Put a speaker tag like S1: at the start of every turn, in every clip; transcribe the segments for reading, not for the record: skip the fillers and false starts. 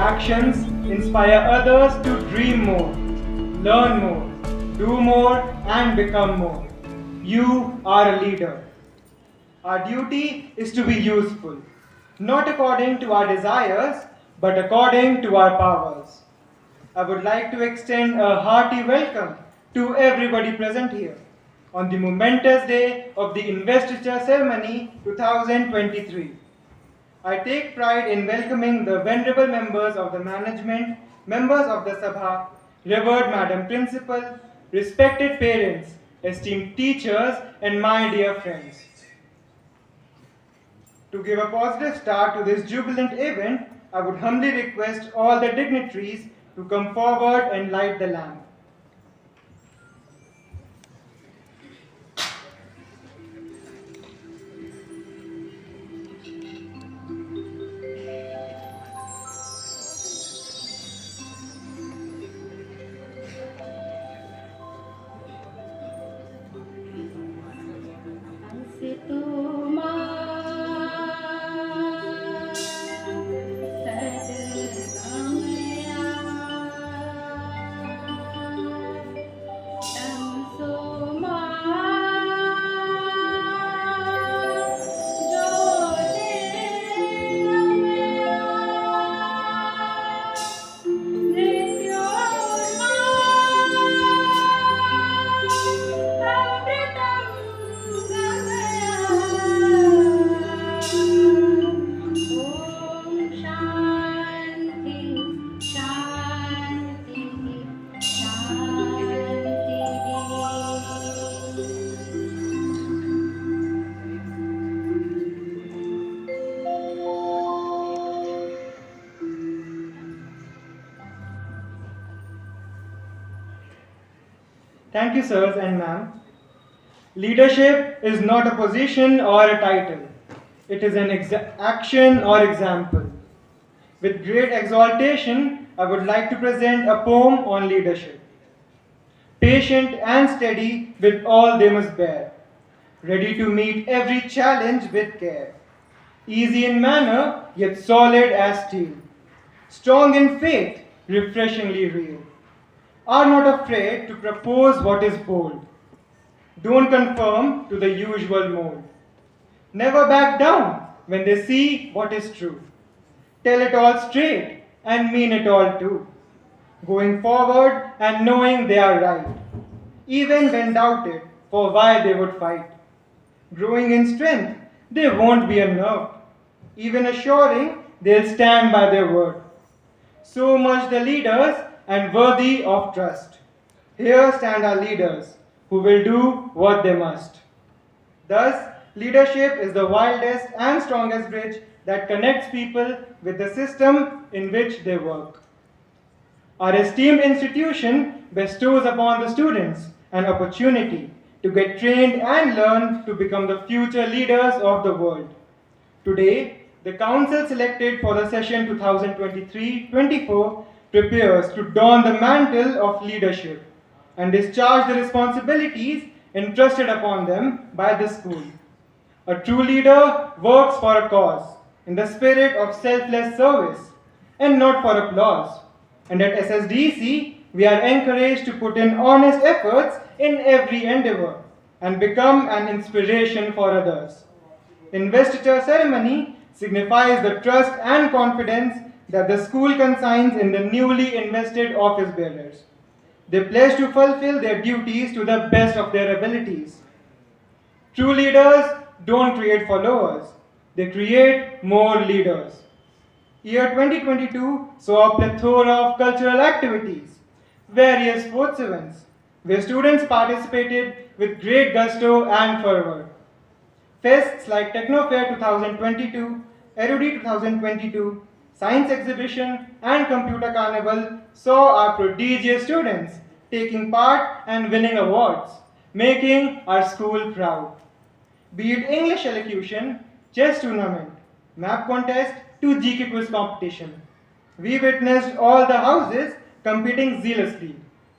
S1: actions inspire others to dream more, learn more, do more, and become more. You are a leader. Our duty is to be useful, not according to our desires, but according to our powers. I would like to extend a hearty welcome to everybody present here on the momentous day of the Investiture Ceremony 2023. I take pride in welcoming the venerable members of the management, members of the Sabha, revered Madam Principal, respected parents, esteemed teachers, and my dear friends. To give a positive start to this jubilant event, I would humbly request all the dignitaries to come forward and light the lamp. Thank you, sirs and ma'am. Leadership is not a position or a title. It is an action or example. With great exaltation, I would like to present a poem on leadership. Patient and steady with all they must bear, ready to meet every challenge with care. Easy in manner, yet solid as steel. Strong in faith, refreshingly real. Are not afraid to propose what is bold. Don't conform to the usual mold. Never back down when they see what is true. Tell it all straight and mean it all too. Going forward and knowing they are right, even when doubted for why they would fight. Growing in strength, they won't be unnerved, even assuring they'll stand by their word. So much the leaders and worthy of trust. Here stand our leaders who will do what they must. Thus, leadership is the wildest and strongest bridge that connects people with the system in which they work. Our esteemed institution bestows upon the students an opportunity to get trained and learn to become the future leaders of the world. Today, the council selected for the session 2023-24 prepares to don the mantle of leadership and discharge the responsibilities entrusted upon them by the school. A true leader works for a cause in the spirit of selfless service and not for applause. And at SSDC, we are encouraged to put in honest efforts in every endeavor and become an inspiration for others. Investiture ceremony signifies the trust and confidence that the school consigns in the newly invested office bearers. They pledge to fulfill their duties to the best of their abilities. True leaders don't create followers, they create more leaders. Year 2022 saw a plethora of cultural activities, various sports events, where students participated with great gusto and fervor. Fests like Techno Fair 2022, Erudite 2022, Science Exhibition, and Computer Carnival saw our prodigious students taking part and winning awards, making our school proud. Be it English elocution, chess tournament, map contest, to GK quiz competition, we witnessed all the houses competing zealously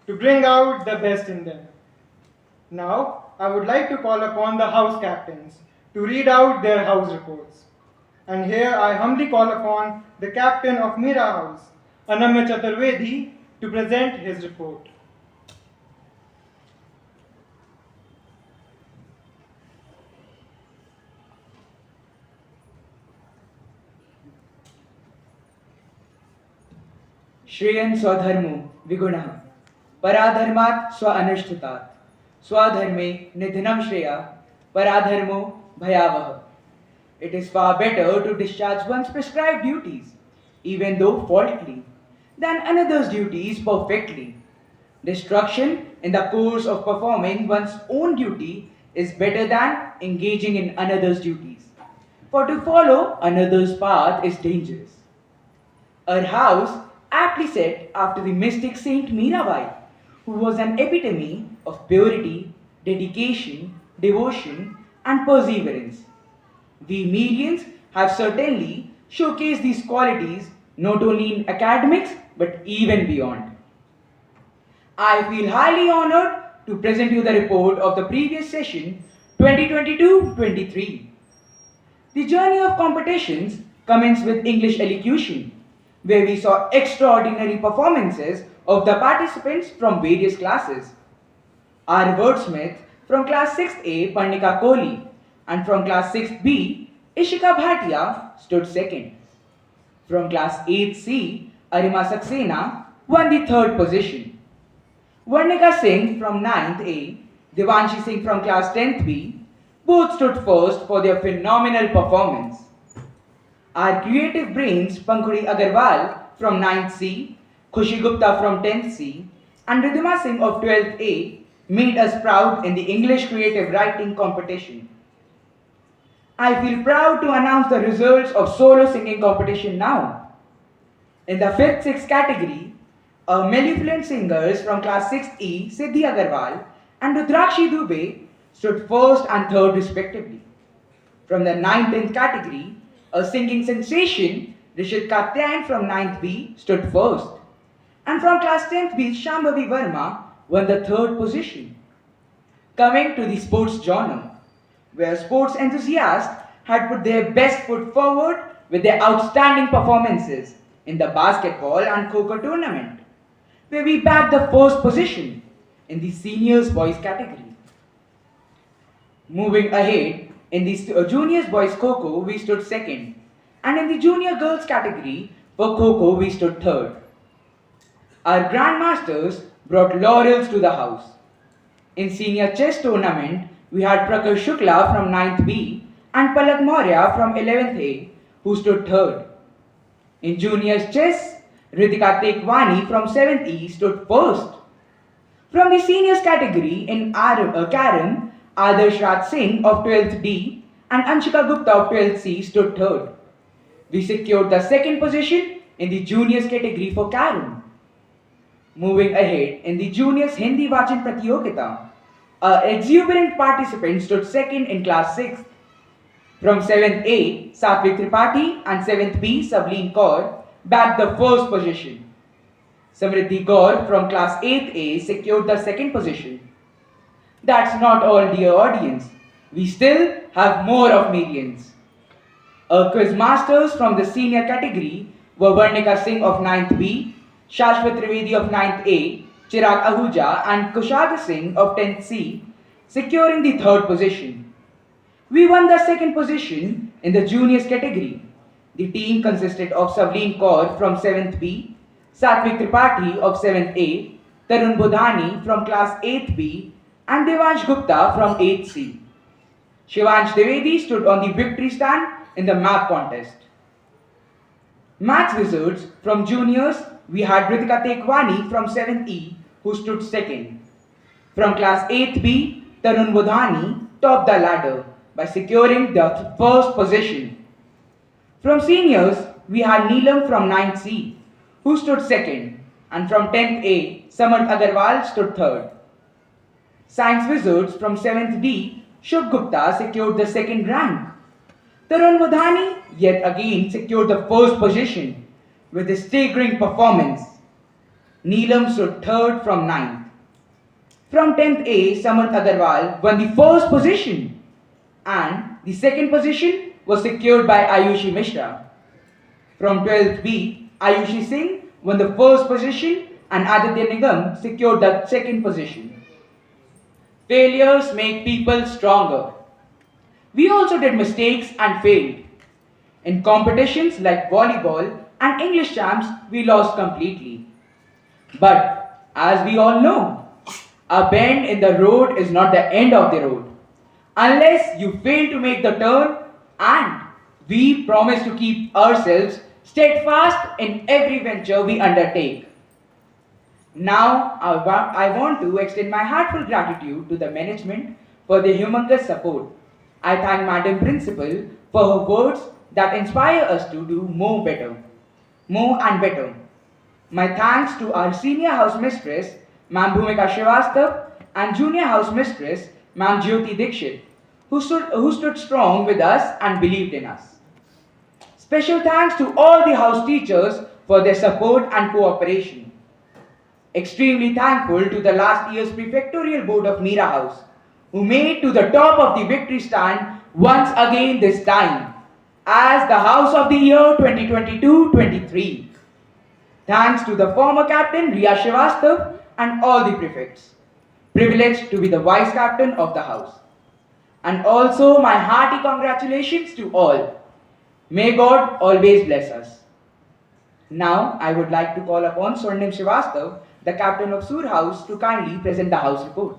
S1: to bring out the best in them. Now, I would like to call upon the house captains to read out their house reports. And here I humbly call upon the captain of Mira House, Anamya Chaturvedi to present his report.
S2: Shreyan स्वधर्मो विगुणः पराधर्मात् स्व अनुष्ठितात् स्वधर्मे निधनम Shreya paradharmo bhayavah. It is far better to discharge one's prescribed duties, even though faultily, than another's duties perfectly. Destruction in the course of performing one's own duty is better than engaging in another's duties, for to follow another's path is dangerous. Our house aptly set after the mystic Saint Mirabai, who was an epitome of purity, dedication, devotion, and perseverance. We millions have certainly showcased these qualities not only in academics but even beyond. I feel highly honored to present you the report of the previous session 2022-23. The journey of competitions commenced with English elocution, where we saw extraordinary performances of the participants from various classes. Our wordsmith from class 6A Parnika Kohli and from class 6B Ishika Bhatia stood second. From class 8C Arima Saxena won the third position. Varnika Singh from 9th A, Devanshi Singh from class 10th B both stood first for their phenomenal performance. Our creative brains Pankuri Agarwal from 9th C, Khushi Gupta from 10th C, and Ridhima Singh of 12th A made us proud in the English creative writing competition. I feel proud to announce the results of solo singing competition now. In the 5th, 6th category, our mellifluent singers from class 6E Siddhi Agarwal and Rudrakshi Dubey stood first and third respectively. From the 9th, 10th category, a singing sensation Rishit Katyayan from 9th B stood first. And from class 10th B, Shambhavi Verma won the third position. Coming to the sports genre, where sports enthusiasts had put their best foot forward with their outstanding performances in the basketball and Kho-Kho tournament, where we bagged the first position in the seniors boys category. Moving ahead, in the juniors boys Kho-Kho we stood second, and in the junior girls category for Kho-Kho we stood third. Our grandmasters brought laurels to the house. In senior chess tournament, we had Prakar Shukla from 9th B and Palak Maurya from 11th A who stood third. In juniors chess, Ritika Tekwani from 7th E stood first. From the seniors category in Karam, Adarsh Raj Singh of 12th D and Anshika Gupta of 12th C stood third. We secured the second position in the juniors category for Karam. Moving ahead, in the juniors Hindi Vachan Pratyogita, our exuberant participant stood second in class 6th. From 7th A, Satvik Tripathi and 7th B, Savleen Kaur bagged the first position. Samriddhi Gaur from class 8th A secured the second position. That's not all, dear audience. We still have more of millions. Our quiz masters from the senior category were Varnika Singh of 9th B, Shashwat Trivedi of 9th A, Chirag Ahuja and Kushad Singh of 10th C, securing the third position. We won the second position in the juniors category. The team consisted of Savleen Kaur from 7th B, Satvik Tripathi of 7th A, Tarun Budhani from class 8th B, and Devansh Gupta from 8th C. Shivansh Devedi stood on the victory stand in the math contest. Maths wizards from juniors, we had Ritika Tekwani from 7th E who stood second. From class 8th B, Tarun Budhani topped the ladder by securing the first position. From seniors, we had Neelam from 9th C who stood second, and from 10th A, Samarth Agarwal stood third. Science wizards from 7th D, Shubh Gupta secured the second rank. Tarun Budhani yet again secured the first position with a staggering performance. Neelam stood third from 9th. From 10th A, Samarth Agarwal won the first position, and the second position was secured by Ayushi Mishra. From 12th B, Ayushi Singh won the first position and Aditya Nigam secured the second position. Failures make people stronger. We also did mistakes and failed. In competitions like volleyball and English champs, we lost completely. But as we all know, a bend in the road is not the end of the road. Unless you fail to make the turn, and we promise to keep ourselves steadfast in every venture we undertake. Now, I want to extend my heartfelt gratitude to the management for their humongous support. I thank Madam Principal for her words that inspire us to do more and better. My thanks to our senior house mistress, Ma'am Bhumika Srivastav, and junior house mistress, Ma'am Jyoti Dikshit, who stood strong with us and believed in us. Special thanks to all the house teachers for their support and cooperation. Extremely thankful to the last year's prefectorial board of Meera House, who made to the top of the victory stand once again this time as the House of the Year 2022-23. Thanks to the former captain Riya Srivastav and all the prefects. Privileged to be the vice captain of the house. And also my hearty congratulations to all. May God always bless us. Now I would like to call upon Swarnim Srivastav, the captain of Sur House, to kindly present the house report.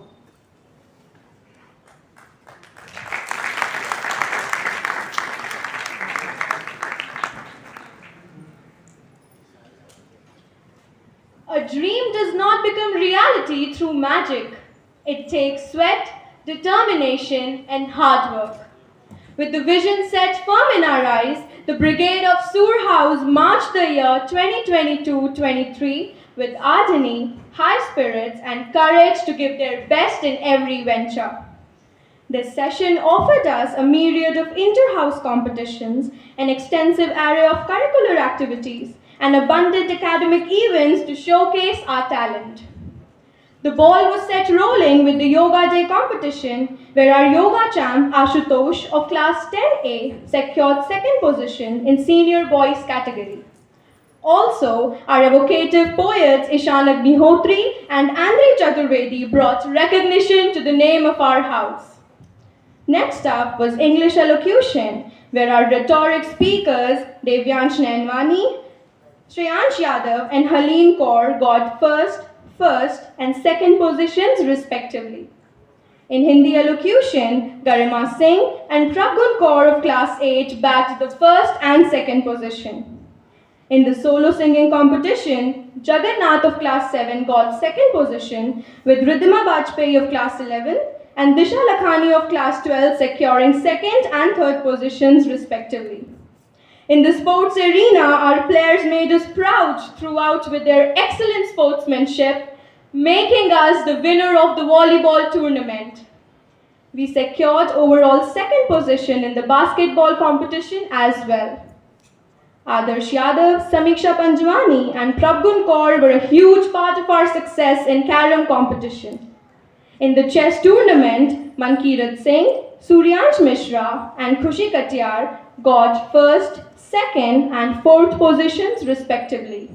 S3: A dream does not become reality through magic. It takes sweat, determination, and hard work. With the vision set firm in our eyes, the Brigade of Sur House marched the year 2022-23 with ardeny, high spirits, and courage to give their best in every venture. This session offered us a myriad of inter-house competitions, an extensive array of curricular activities, and abundant academic events to showcase our talent. The ball was set rolling with the Yoga Day competition, where our yoga champ Ashutosh of class 10A secured second position in senior boys category. Also, our evocative poets Ishan Agnihotri and Andre Chaturvedi brought recognition to the name of our house. Next up was English elocution, where our rhetoric speakers Devyansh Nainwani, Shreyansh Yadav and Haleen Kaur got first and second positions respectively. In Hindi elocution, Garima Singh and Prabgun Kaur of class 8 bagged the first and second position. In the solo singing competition, Jagannath of class 7 got second position, with Ridhima Bajpayee of class 11 and Disha Lakhani of class 12 securing second and third positions respectively. In the sports arena, our players made us proud throughout with their excellent sportsmanship, making us the winner of the volleyball tournament. We secured overall second position in the basketball competition as well. Adarsh Yadav, Samiksha Panjwani and Prabgun Kaur were a huge part of our success in carom competition. In the chess tournament, Mankirat Singh, Suryansh Mishra and Khushi Katyar got first, second and fourth positions respectively.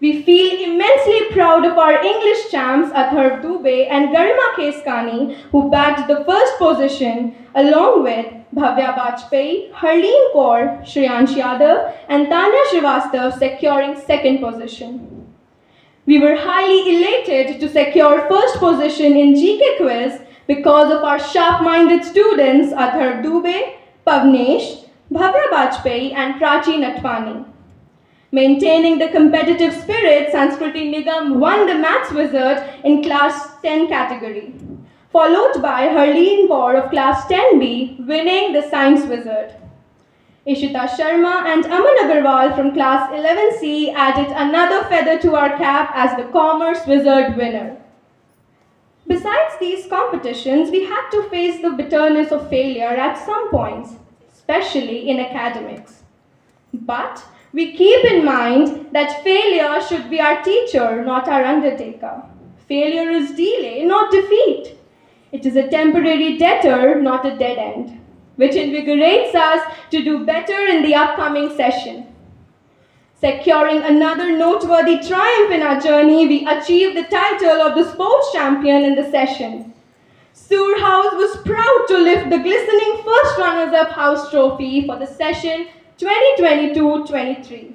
S3: We feel immensely proud of our English champs Atharv Dubey and Garima Keskani, who bagged the first position along with Bhavya Bajpayee, Harleen Kaur, Shreyansh Yadav and Tanya Srivastav securing second position. We were highly elated to secure first position in GK quiz because of our sharp-minded students Atharv Dubey, Pavnesh, Bhavya Bajpayee and Prachi Natwani. Maintaining the competitive spirit, Sanskriti Nigam won the Maths Wizard in class 10 category, followed by Harleen Kaur of class 10B winning the Science Wizard. Ishita Sharma and Aman Agarwal from class 11C added another feather to our cap as the Commerce Wizard winner. Besides these competitions, we had to face the bitterness of failure at some points, especially in academics. But we keep in mind that failure should be our teacher, not our undertaker. Failure is delay, not defeat. It is a temporary debtor, not a dead end, which invigorates us to do better in the upcoming session. Securing another noteworthy triumph in our journey, we achieved the title of the sports champion in the session. Sur House was proud to lift the glistening first runners-up house trophy for the session 2022-23.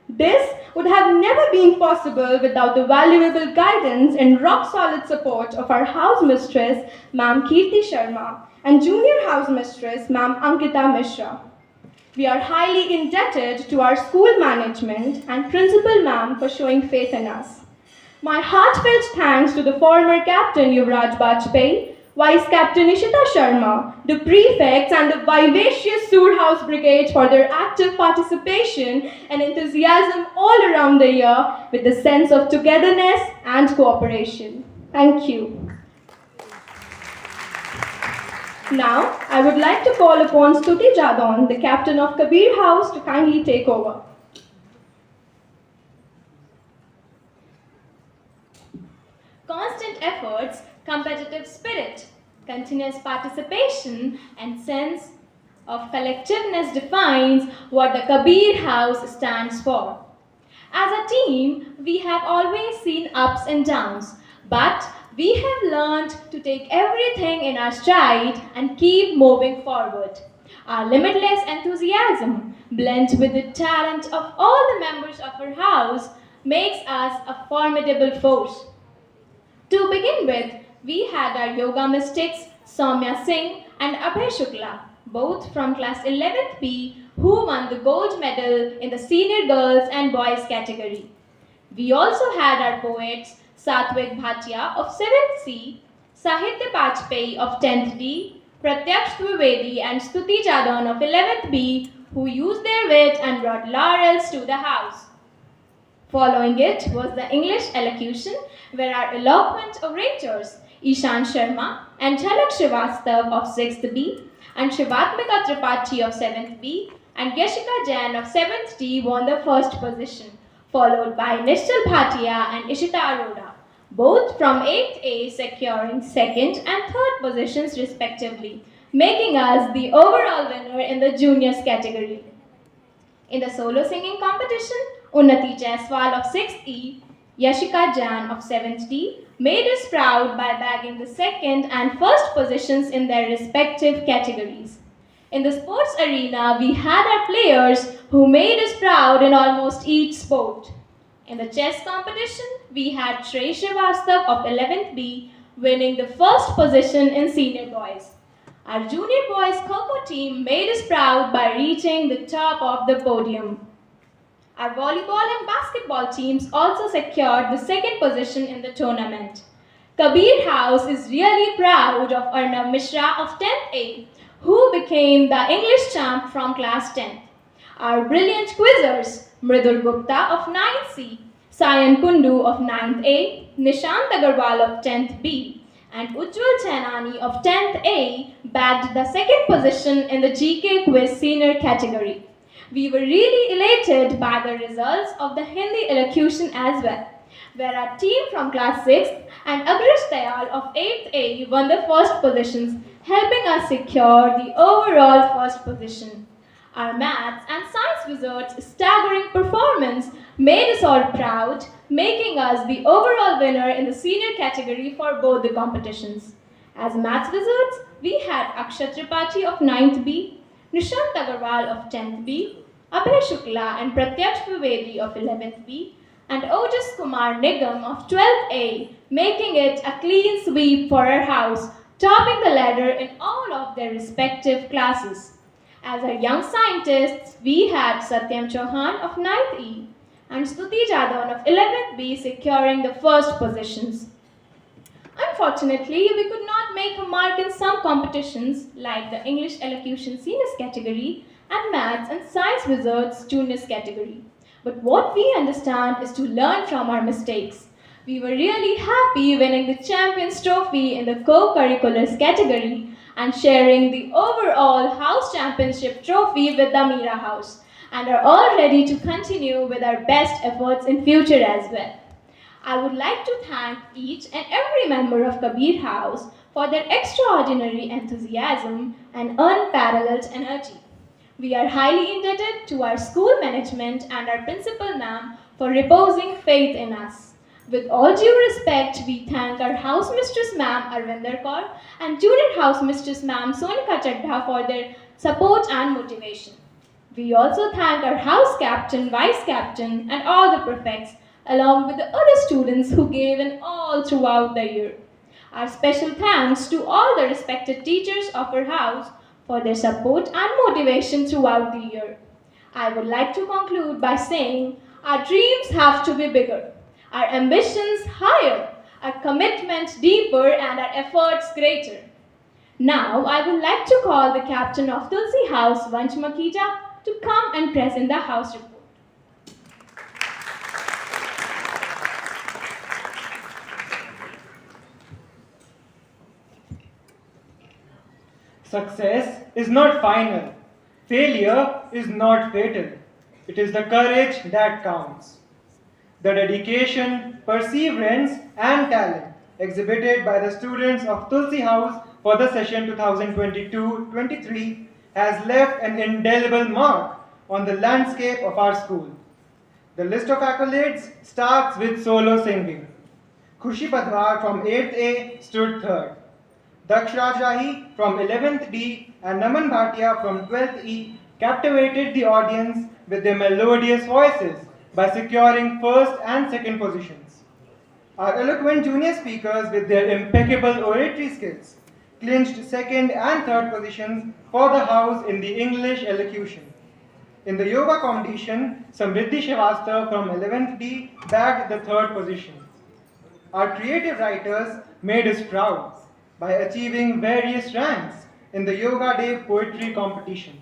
S3: This would have never been possible without the valuable guidance and rock-solid support of our house mistress, Ma'am Kirti Sharma, and junior house mistress, Ma'am Ankita Mishra. We are highly indebted to our school management and principal ma'am for showing faith in us. My heartfelt thanks to the former captain Yuvraj Bajpayee, vice captain Ishita Sharma, the prefects and the vivacious Sur House Brigade for their active participation and enthusiasm all around the year with a sense of togetherness and cooperation. Thank you. Now, I would like to call upon Stuti Jadon, the captain of Kabir House, to kindly take over. Constant efforts, competitive spirit, continuous participation, and sense of collectiveness defines what the Kabir House stands for. As a team, we have always seen ups and downs, but we have learned to take everything in our stride and keep moving forward. Our limitless enthusiasm, blent with the talent of all the members of our house, makes us a formidable force. To begin with, we had our yoga mystics Soumya Singh and Abhay Shukla, both from class 11th B, who won the gold medal in the senior girls and boys category. We also had our poets Satvik Bhatia of 7th C, Sahitya Bajpayee of 10th D, Pratyaksh Dwivedi and Stuti Jadon of 11th B, who used their wit and brought laurels to the house. Following it was the English elocution, where our eloquent orators Ishan Sharma and Jhalak Srivastav of 6th B and Shivatmika Tripathi of 7th B and Yashika Jain of 7th D won the first position, followed by Nishchal Bhatia and Ishita Arora, both from 8th A securing second and third positions respectively, making us the overall winner in the juniors category. In the solo singing competition, Unnati Jaiswal of 6th E, Yashika Jain of 7th D made us proud by bagging the second and first positions in their respective categories. In the sports arena, we had our players who made us proud in almost each sport. In the chess competition, we had Shree Srivastav of 11th B winning the first position in senior boys. Our junior boys Kho team made us proud by reaching the top of the podium. Our volleyball and basketball teams also secured the second position in the tournament. Kabir House is really proud of Arnav Mishra of 10th A, who became the English champ from class 10th. Our brilliant quizzers, Mridul Gupta of 9th C, Sayan Kundu of 9th A, Nishant Agarwal of 10th B, and Ujjwal Chainani of 10th A bagged the second position in the GK quiz senior category. We were really elated by the results of the Hindi elocution as well, where our team from class 6th and Agrish Dayal of 8th A won the first positions, helping us secure the overall first position. Our maths and science wizards' staggering performance made us all proud, making us the overall winner in the senior category for both the competitions. As maths wizards, we had Akshat Tripathi of 9th B, Nishant Agarwal of 10th B, Abhay Shukla and Pratyaksh Dwivedi of 11th B, and Ojas Kumar Nigam of 12th A, making it a clean sweep for our house, topping the ladder in all of their respective classes. As our young scientists, we had Satyam Chauhan of 9th E and Stuti Jadon of 11th B securing the first positions. Unfortunately, we could not make a mark in some competitions like the English Elocution Seniors category and Maths and Science Wizards Juniors category. But what we understand is to learn from our mistakes. We were really happy winning the Champions Trophy in the co-curriculars category and sharing the overall House Championship Trophy with the Mira House, and are all ready to continue with our best efforts in future as well. I would like to thank each and every member of Kabir House for their extraordinary enthusiasm and unparalleled energy. We are highly indebted to our school management and our principal ma'am for reposing faith in us. With all due respect, we thank our house mistress ma'am Arvinder Kaur and junior house mistress ma'am Sonika Chadha for their support and motivation. We also thank our house captain, vice captain, and all the prefects, along with the other students who gave in all throughout the year. Our special thanks to all the respected teachers of our house for their support and motivation throughout the year. I would like to conclude by saying our dreams have to be bigger, our ambitions higher, our commitment deeper, and our efforts greater. Now, I would like to call the captain of Tulsi House, Vansh Makija, to come and present the house report.
S1: Success is not final. Failure is not fatal. It is the courage that counts. The dedication, perseverance, and talent exhibited by the students of Tulsi House for the session 2022-23 has left an indelible mark on the landscape of our school. The list of accolades starts with solo singing. Khushi Padwar from 8th A stood 3rd. Daksh Rajrahi from 11th D and Naman Bhatia from 12th E captivated the audience with their melodious voices by securing first and second positions. Our eloquent junior speakers with their impeccable oratory skills clinched second and third positions for the house in the English elocution. In the yoga competition, Samriddhi Srivastava from 11th D bagged the third position. Our creative writers made us proud by achieving various ranks in the Yoga Day poetry competition.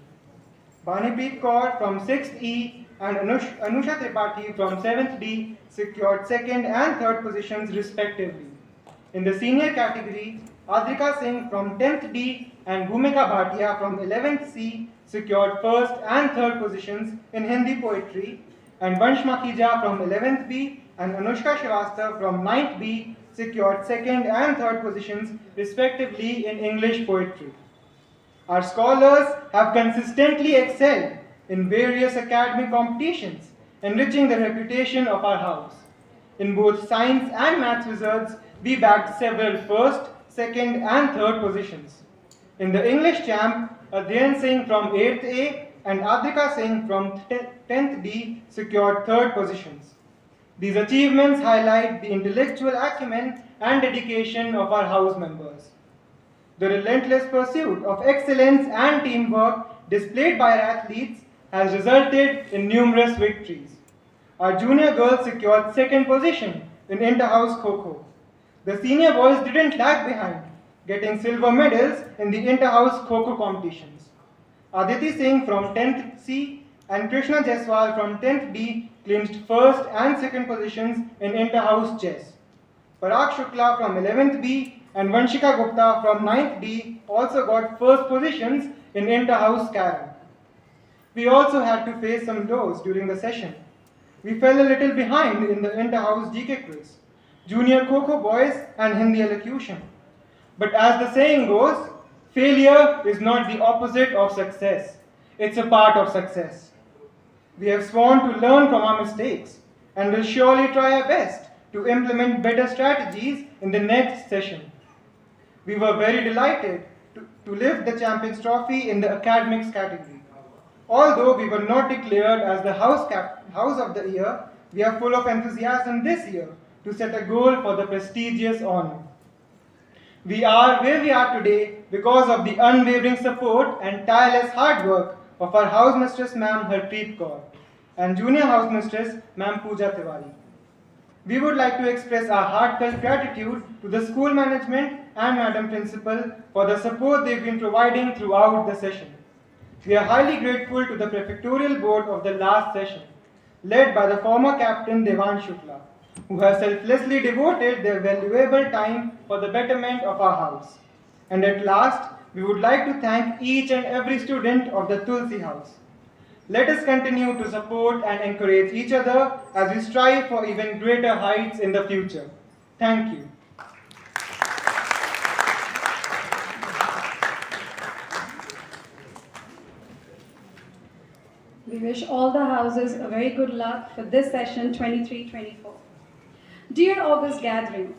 S1: Banipreet Kaur from 6th E and Anusha Tripathi from 7th D secured second and third positions respectively. In the senior category, Adrika Singh from 10th D and Bhumika Bhatia from 11th C secured first and third positions in Hindi poetry, and Vansh Makhija from 11th B and Anushka Shrivastava from 9th B secured second and third positions respectively in English poetry. Our scholars have consistently excelled in various academic competitions, enriching the reputation of our house. In both science and maths wizards, we bagged several first, second, and third positions. In the English champ, Adhyan Singh from 8th A and Adrika Singh from 10th D secured third positions. These achievements highlight the intellectual acumen and dedication of our house members. The relentless pursuit of excellence and teamwork displayed by our athletes has resulted in numerous victories. Our junior girls secured second position in inter-house Kho-Kho. The senior boys didn't lag behind, getting silver medals in the inter-house Kho-Kho competitions. Aditi Singh from 10th C and Krishna Jaiswal from 10th D clinched first and second positions in inter-house chess. Parag Shukla from 11th B and Vanshika Gupta from 9th D also got first positions in inter-house carrom. We also had to face some lows during the session. We fell a little behind in the inter-house GK quiz, junior Kho-Kho boys and Hindi elocution. But as the saying goes, failure is not the opposite of success. It's a part of success. We have sworn to learn from our mistakes and will surely try our best to implement better strategies in the next session. We were very delighted to lift the Champions Trophy in the academics category. Although we were not declared as the House of the Year, we are full of enthusiasm this year to set a goal for the prestigious honor. We are where we are today because of the unwavering support and tireless hard work of our house mistress Ma'am Harpreet Kaur and junior house mistress Ma'am Pooja Tiwari. We would like to express our heartfelt gratitude to the school management and Madam Principal for the support they've been providing throughout the session. We are highly grateful to the prefectorial board of the last session, led by the former captain Devan Shukla, who have selflessly devoted their valuable time for the betterment of our house. And at last, we would like to thank each and every student of the Tulsi House. Let us continue to support and encourage each other as we strive for even greater heights in the future. Thank you.
S4: We wish all the houses a very good luck for this session 23-24. Dear August gathering,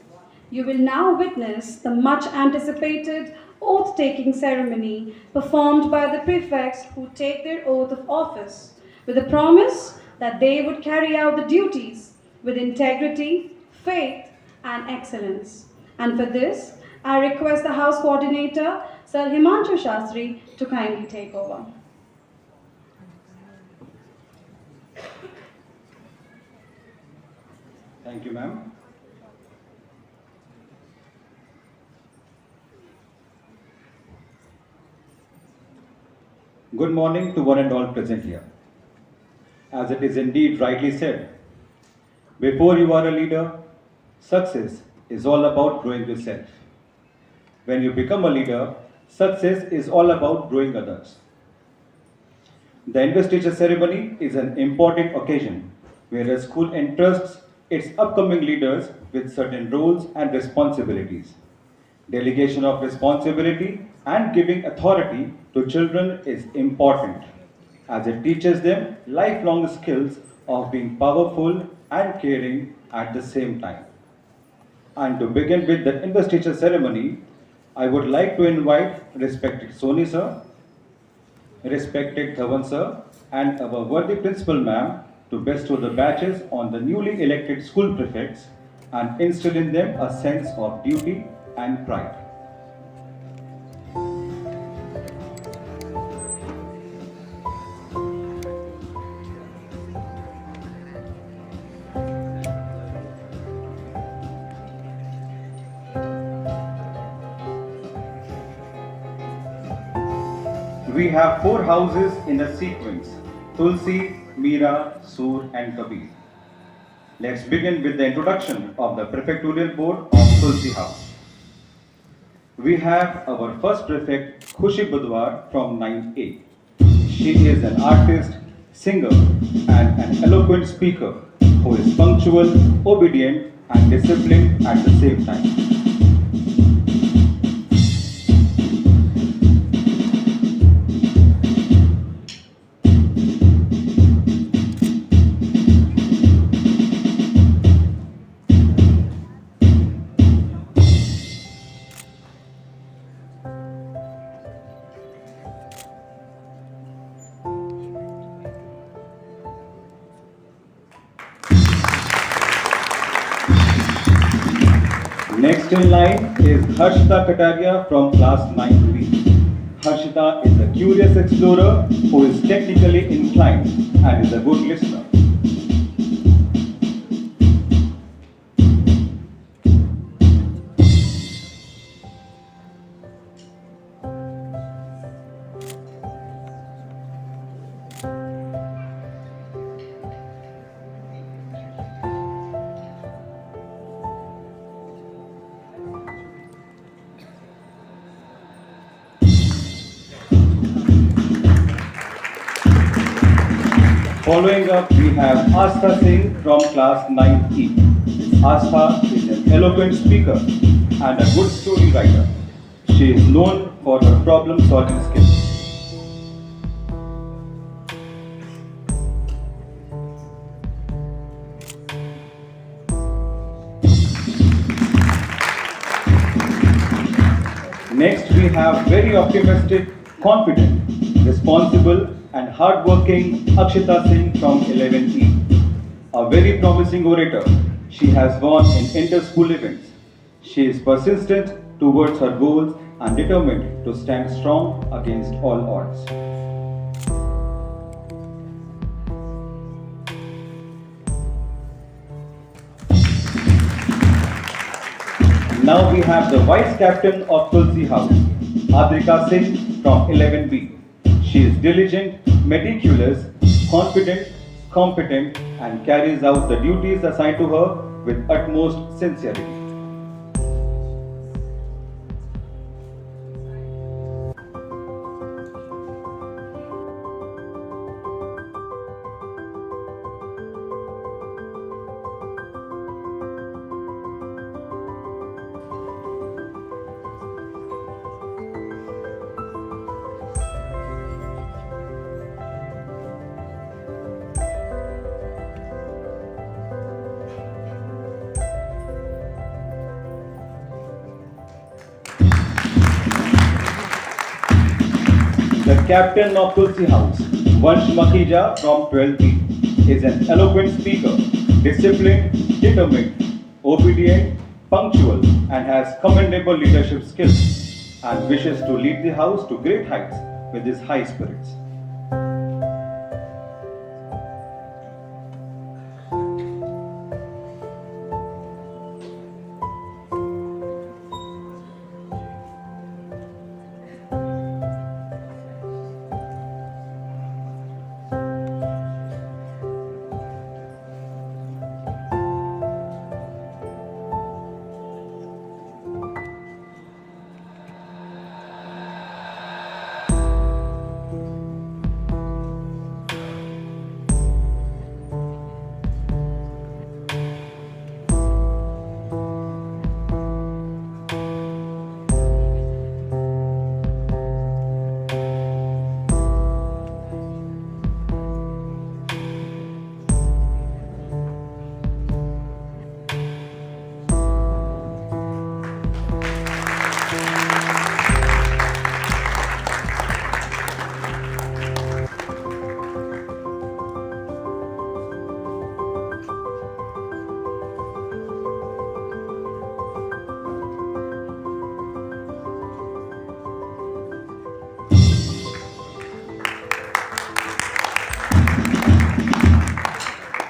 S4: you will now witness the much anticipated oath taking ceremony performed by the prefects who take their oath of office with a promise that they would carry out the duties with integrity, faith, and excellence. And for this, I request the House Coordinator, Sir Himanshu Shastri, to kindly take over.
S5: Thank you, ma'am. Good morning to one and all present here. As it is indeed rightly said, before you are a leader, success is all about growing yourself. When you become a leader, success is all about growing others. The investiture ceremony is an important occasion where a school entrusts its upcoming leaders with certain roles and responsibilities. Delegation of responsibility and giving authority to children is important as it teaches them lifelong skills of being powerful and caring at the same time. And to begin with the investiture ceremony, I would like to invite respected Soni sir, respected Dhawan sir, and our worthy principal ma'am to bestow the badges on the newly elected school prefects and instill in them a sense of duty and pride. We have four houses in a sequence: Tulsi, Meera, Sur, and Kabir. Let's begin with the introduction of the prefectorial board of Tulsi House. We have our first prefect, Khushi Budwar from 9A. She is an artist, singer, and an eloquent speaker who is punctual, obedient, and disciplined at the same time. Next in line is Harshita Kataria from class 9B. Harshita is a curious explorer who is technically inclined and is a good listener. Following up, we have Astha Singh from class 9E. Astha is an eloquent speaker and a good story writer. She is known for her problem-solving skills. Next, we have very optimistic, confident, responsible, and hardworking Akshita Singh from 11E. A very promising orator, she has won in inter-school events. She is persistent towards her goals and determined to stand strong against all odds. Now we have the vice captain of Tulsi House, Adrika Singh from 11B. She is diligent, meticulous, confident, competent, and carries out the duties assigned to her with utmost sincerity. captain of Tulsi House, Vansh Makhija from 12B, is an eloquent speaker, disciplined, determined, obedient, punctual, and has commendable leadership skills, and wishes to lead the house to great heights with his high spirits.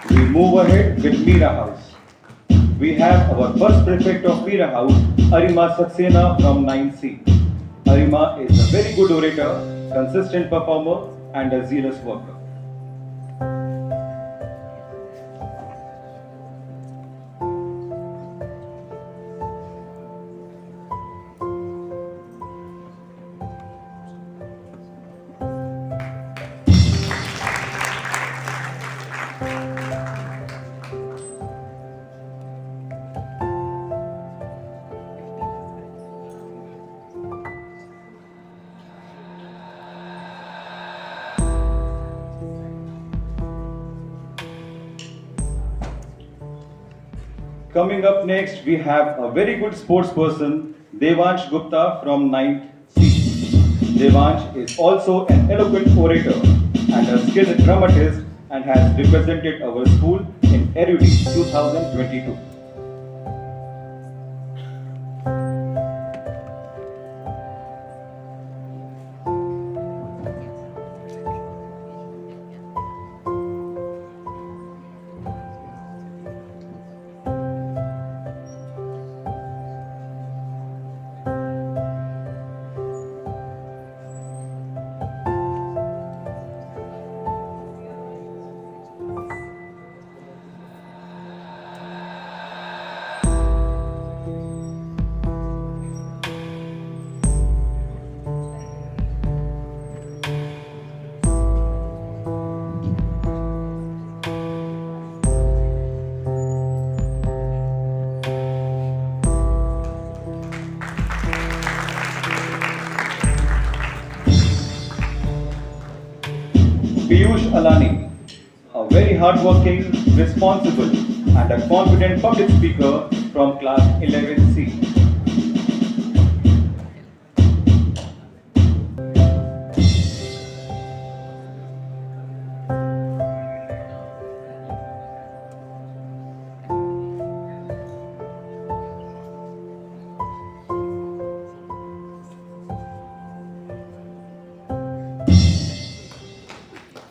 S5: We move ahead with Meera House. We have our first prefect of Meera House, Arima Saxena from 9C. Arima is a very good orator, consistent performer, and a zealous worker. Coming up next, we have a very good sports person, Devansh Gupta from 9th C. Devansh is also an eloquent orator and a skilled dramatist and has represented our school in Erudit 2022. Piyush Alani, a very hardworking, responsible, and a confident public speaker from class 11C.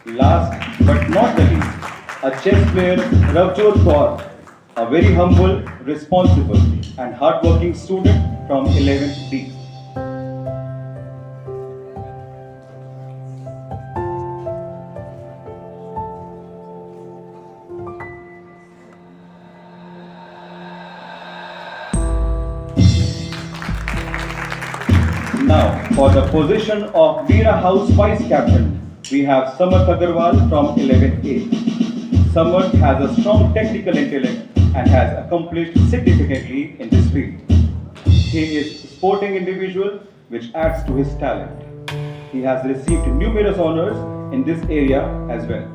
S5: Last but not the least, a chess player, Ravjot Kaur, a very humble, responsible, and hardworking student from 11th D. Now, for the position of Meera House Vice Captain, we have Samarth Agarwal from 11A. Samarth has a strong technical intellect and has accomplished significantly in this field. He is a sporting individual which adds to his talent. He has received numerous honors in this area as well.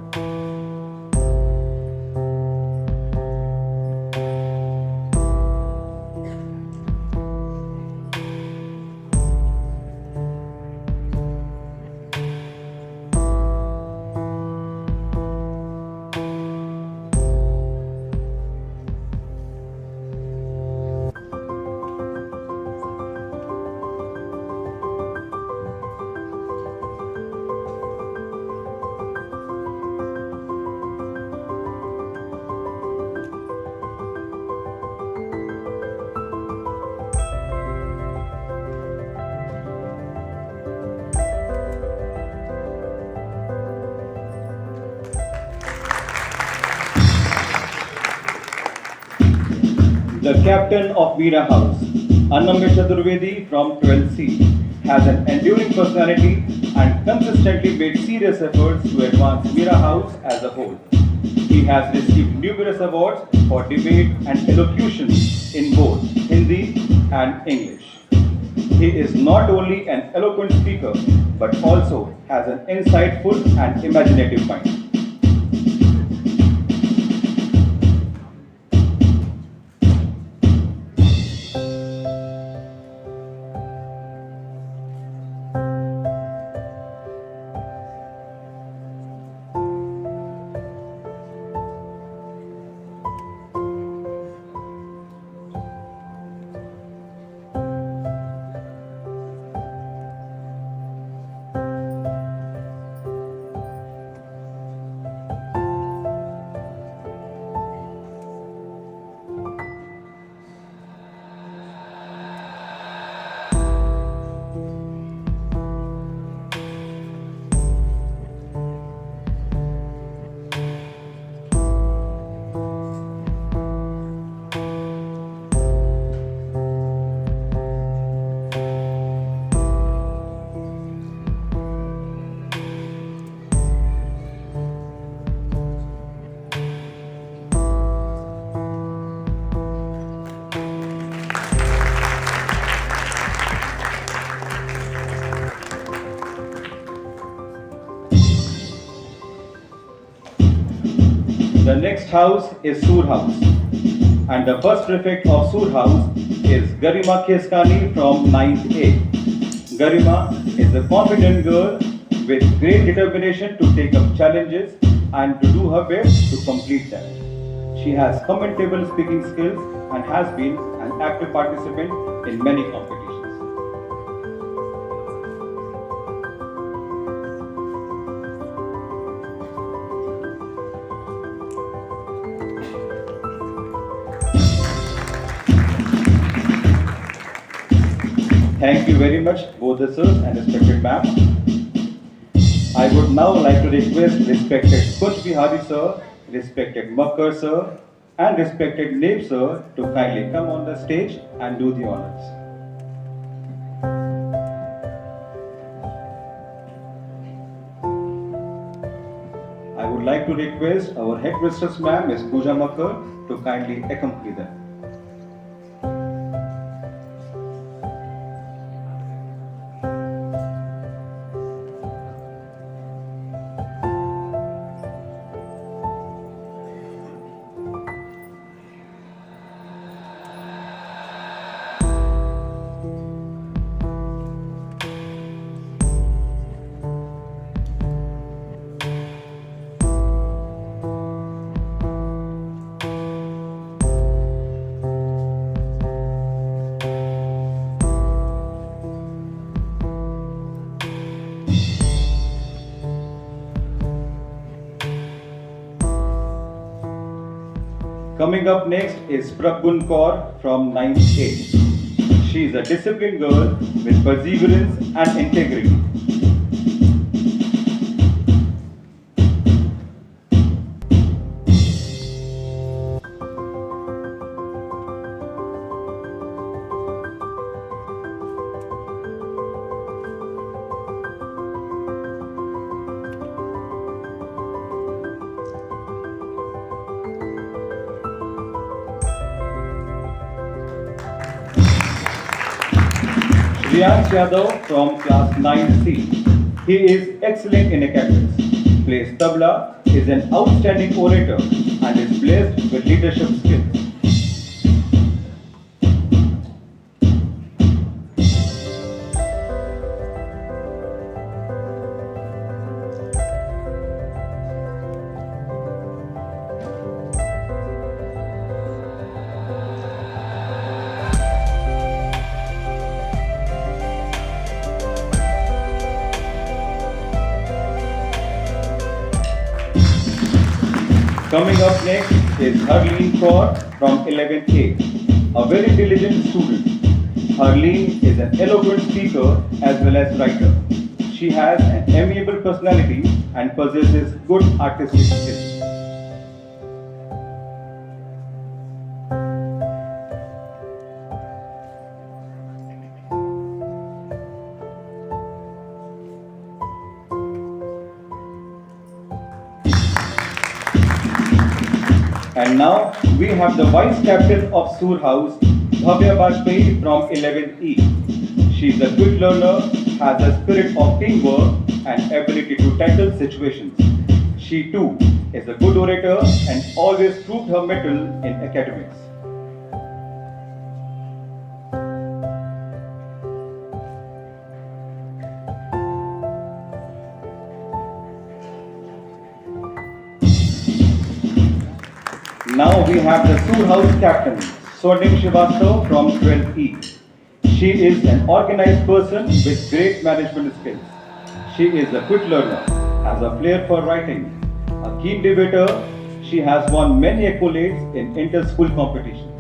S5: The captain of Veera House, Annamya Chaturvedi from 12C, has an enduring personality and consistently made serious efforts to advance Veera House as a whole. He has received numerous awards for debate and elocution in both Hindi and English. He is not only an eloquent speaker but also has an insightful and imaginative mind. The next house is Sur House, and the first prefect of Sur House is Garima Kheskani from 9th A. Garima is a confident girl with great determination to take up challenges and to do her best to complete them. She has commendable speaking skills and has been an active participant in many competitions. Thank you very much, both the sirs and respected ma'am. I would now like to request respected Kunj Bihari sir, respected Makkar sir, and respected Naib sir to kindly come on the stage and do the honors. I would like to request our headmistress ma'am, Ms. Pooja Makkar, to kindly accompany them. Coming up next is Prabgun Kaur from 9th A. She is a disciplined girl with perseverance and integrity. Priyansh Yadav from class 9C. He is excellent in academics, plays tabla, is an outstanding orator, and is blessed with leadership skills. Coming up next is Harleen Kaur from 11th A, a very diligent student. Harleen is an eloquent speaker as well as writer. She has an amiable personality and possesses good artistic skills. And now we have the vice captain of Sur House, Bhavya Bajpayee from 11E. She is a quick learner, has a spirit of teamwork and ability to tackle situations. She too is a good orator and always proved her mettle in academics. Now we have the Sur House captain, Swarnim Shivastav from 12E. She is an organized person with great management skills. She is a quick learner, has a flair for writing, a keen debater. She has won many accolades in inter-school competitions.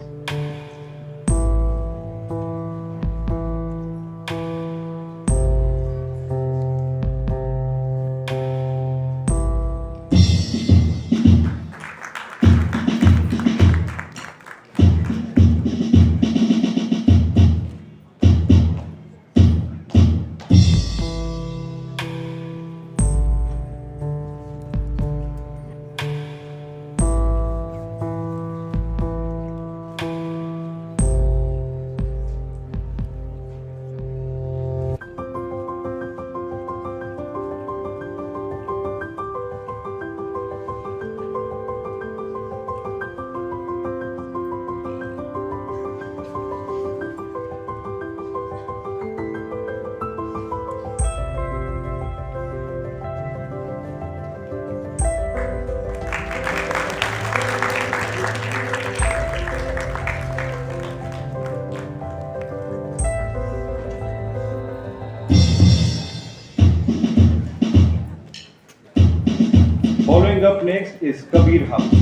S5: Following up next is Kabir House.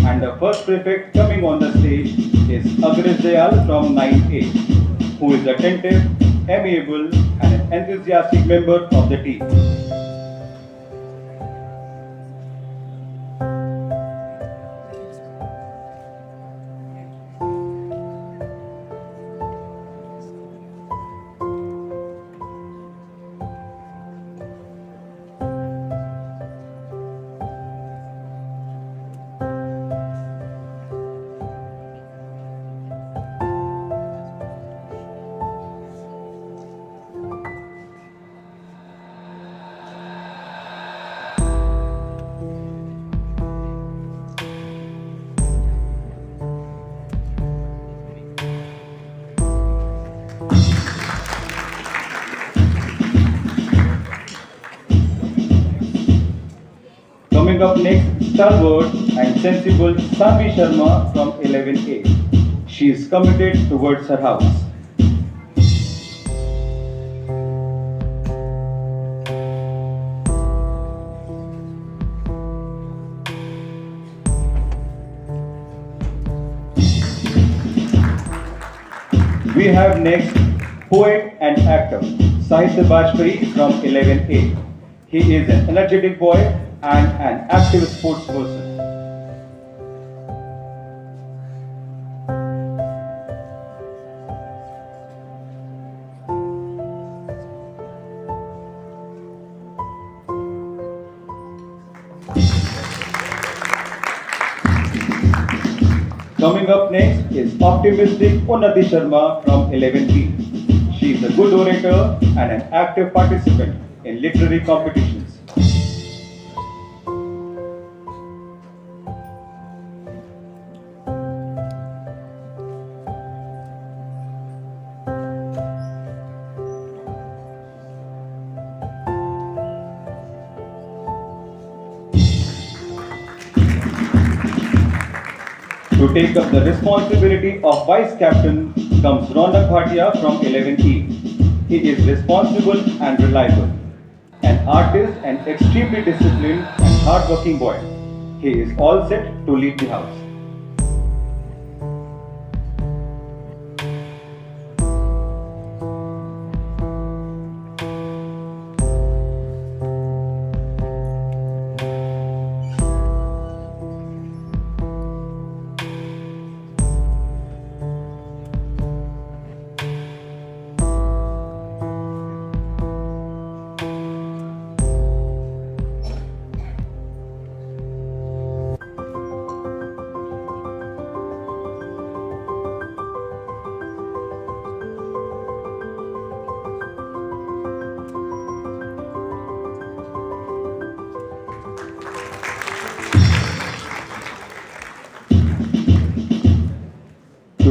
S5: And the first prefect coming on the stage is Agres Dayal from 9A, who is attentive, amiable, and an enthusiastic member of the team. Coming up next, stalwart and sensible Savi Sharma from 11A. She is committed towards her house. We have next poet and actor Sahitya Bajpayee from 11A. He is an energetic boy and an active sports person. Coming up next is optimistic Unnati Sharma from 11B. She is a good orator and an active participant in literary competitions. To take up the responsibility of vice captain comes Ronak Bhatia from 11E. He is responsible and reliable, an artist and extremely disciplined and hardworking boy. He is all set to lead the house.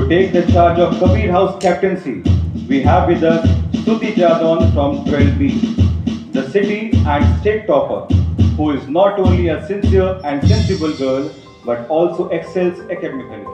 S5: take the charge of Kabir House captaincy, we have with us Stuti Jadon from 12B, the city and state topper, who is not only a sincere and sensible girl but also excels academically.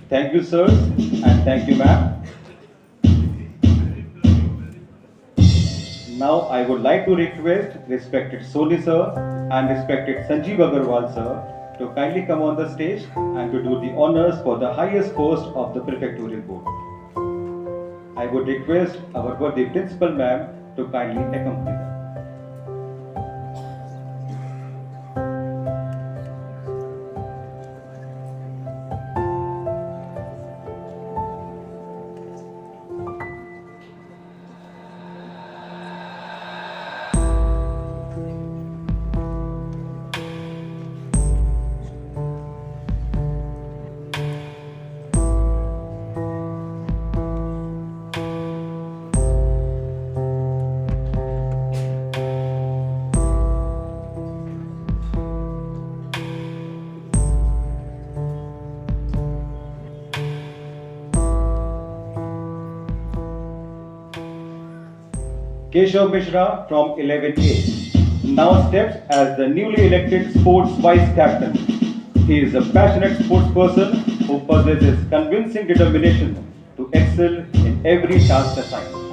S5: Thank you, sirs, and thank you, ma'am. Now, I would like to request respected Soni sir and respected Sanjeev Agarwal sir to kindly come on the stage and to do the honors for the highest post of the prefectorial board. I would request our worthy principal ma'am to kindly accompany them. Keshav Mishra from 11A now steps as the newly elected sports vice captain. He is a passionate sports person who possesses convincing determination to excel in every task assigned.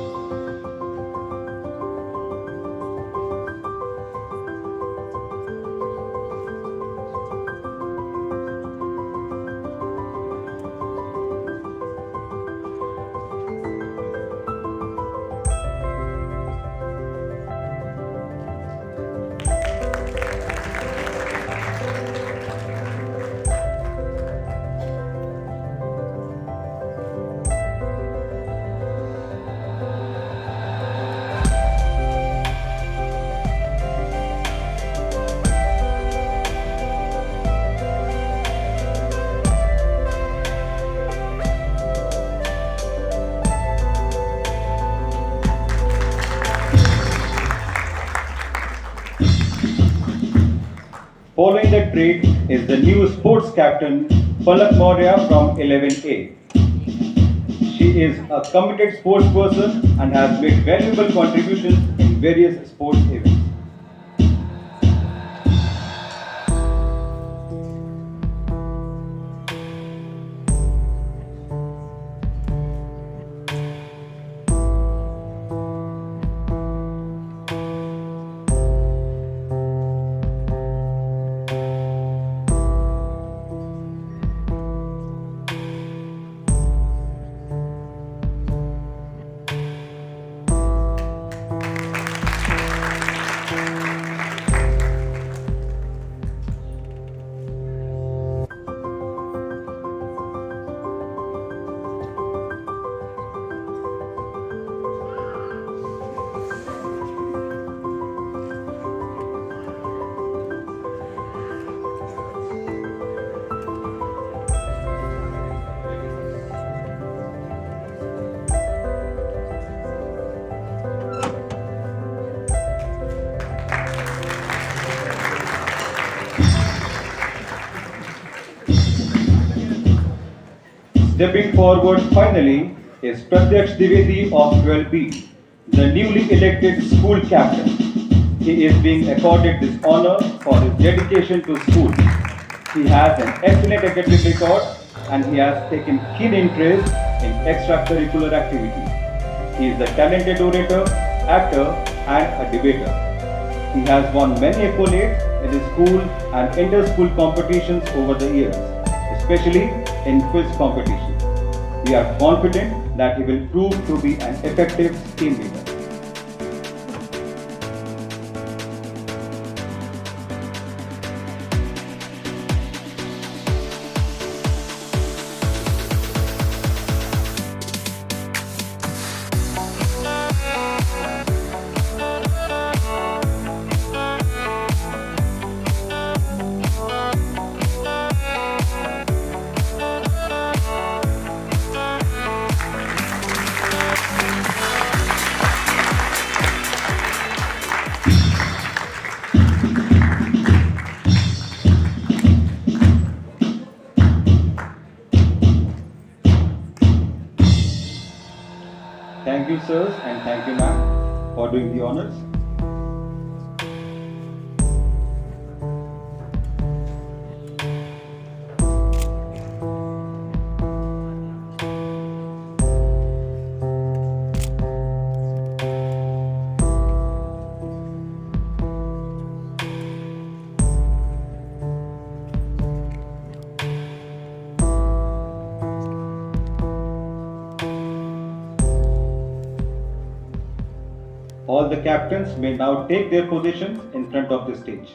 S5: Following the treat is the new sports captain Palak Maurya from 11A. She is a committed sports person and has made valuable contributions in various sports events. Stepping forward finally is Pratyaksh Dwivedi of 12B, the newly elected school captain. He is being accorded this honor for his dedication to school. He has an excellent academic record and he has taken keen interest in extracurricular activities. He is a talented orator, actor and a debater. He has won many accolades in his school and inter-school competitions over the years, especially in quiz competitions. We are confident that he will prove to be an effective team leader. Thank you, sirs, and thank you, ma'am, for doing the honors. All the captains may now take their positions in front of the stage.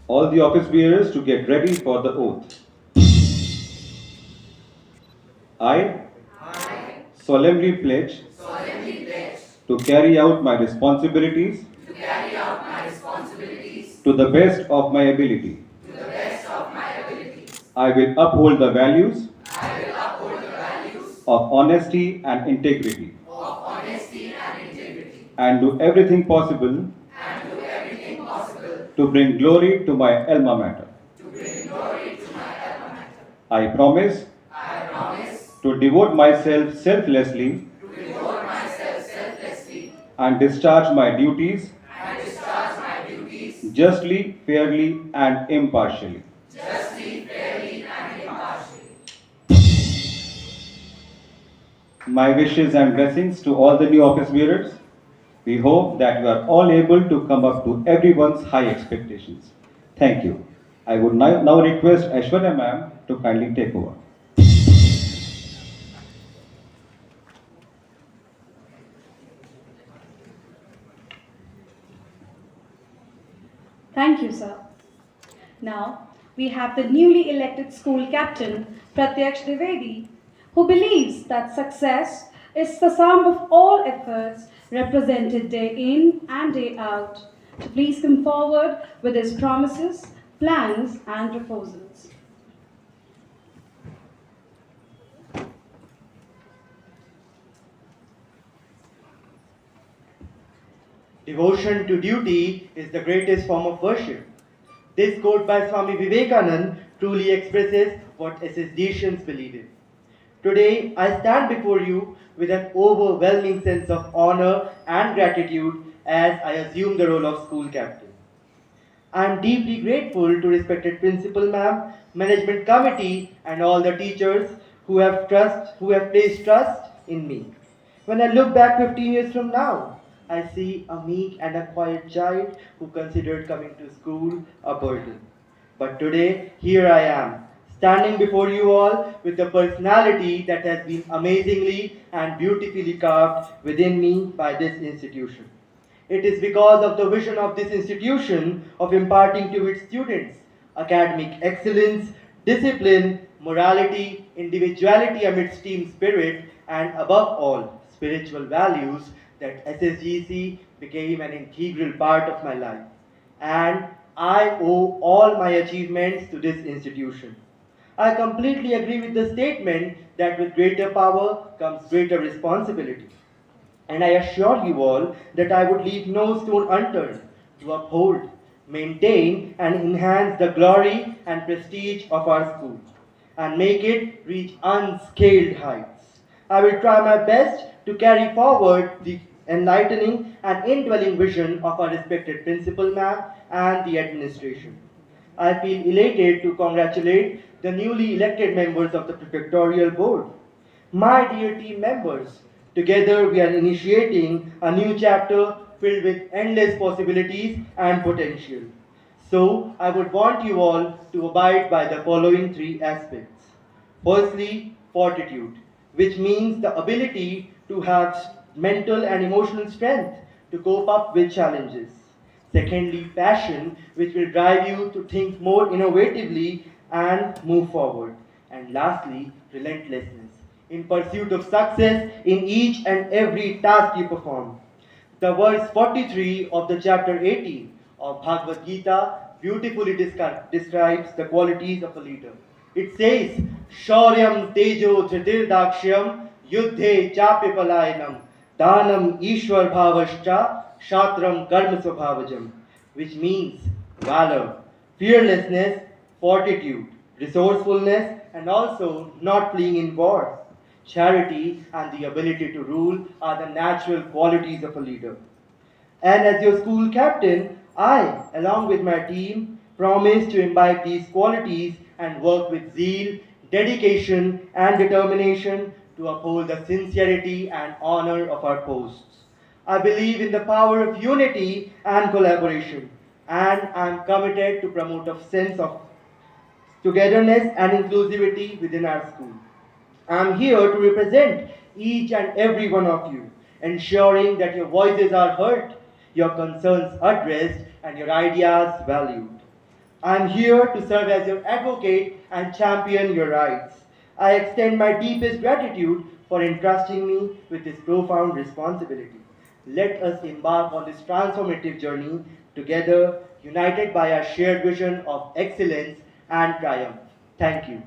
S5: All the office bearers to get ready for the oath. I solemnly pledge to carry out my responsibilities to the best of my ability. I will uphold the values of honesty and integrity and do everything possible to bring glory to my alma mater. I promise to devote myself selflessly and discharge my duties justly, fairly, and impartially. My wishes and blessings to all the new office bearers. We hope that you are all able to come up to everyone's high expectations. Thank you. I would now request Aishwarya ma'am to kindly take over.
S4: Thank you, sir. Now, we have the newly elected school captain, Pratyaksh Dwivedi, who believes that success is the sum of all efforts represented day in and day out, to please come forward with his promises, plans, and proposals.
S6: Devotion to duty is the greatest form of worship. This quote by Swami Vivekananda truly expresses what SSDians believe in. Today, I stand before you with an overwhelming sense of honor and gratitude as I assume the role of school captain. I am deeply grateful to respected principal ma'am, management committee, and all the teachers who have placed trust in me. When I look back 15 years from now, I see a meek and a quiet child who considered coming to school a burden. But today, here I am, standing before you all with a personality that has been amazingly and beautifully carved within me by this institution. It is because of the vision of this institution of imparting to its students academic excellence, discipline, morality, individuality amidst team spirit, and above all, spiritual values that SSGC became an integral part of my life. And I owe all my achievements to this institution. I completely agree with the statement that with greater power comes greater responsibility. And I assure you all that I would leave no stone unturned to uphold, maintain, and enhance the glory and prestige of our school and make it reach unscaled heights. I will try my best to carry forward the enlightening and indwelling vision of our respected principal ma'am and the administration. I feel elated to congratulate the newly elected members of the prefectorial board. My dear team members, together we are initiating a new chapter filled with endless possibilities and potential. So, I would want you all to abide by the following three aspects. Firstly, fortitude, which means the ability to have mental and emotional strength to cope up with challenges. Secondly, passion, which will drive you to think more innovatively and move forward. And lastly, relentlessness, in pursuit of success in each and every task you perform. The verse 43 of the chapter 18 of Bhagavad Gita beautifully describes the qualities of a leader. It says, Shauryam Tejo Dhritirdakshyam Yuddhe Chapipalayanam Dhanam Ishwar Bhavascha Shatram Karma Swabhavajam, which means valor, fearlessness, fortitude, resourcefulness, and also not fleeing in war. Charity and the ability to rule are the natural qualities of a leader. And as your school captain, I, along with my team, promise to imbibe these qualities and work with zeal, dedication, and determination to uphold the sincerity and honor of our posts. I believe in the power of unity and collaboration, and I am committed to promote a sense of togetherness and inclusivity within our school. I'm here to represent each and every one of you, ensuring that your voices are heard, your concerns addressed, and your ideas valued. I'm here to serve as your advocate and champion your rights. I extend my deepest gratitude for entrusting me with this profound responsibility. Let us embark on this transformative journey together, united by our shared vision of excellence and triumph. Thank you.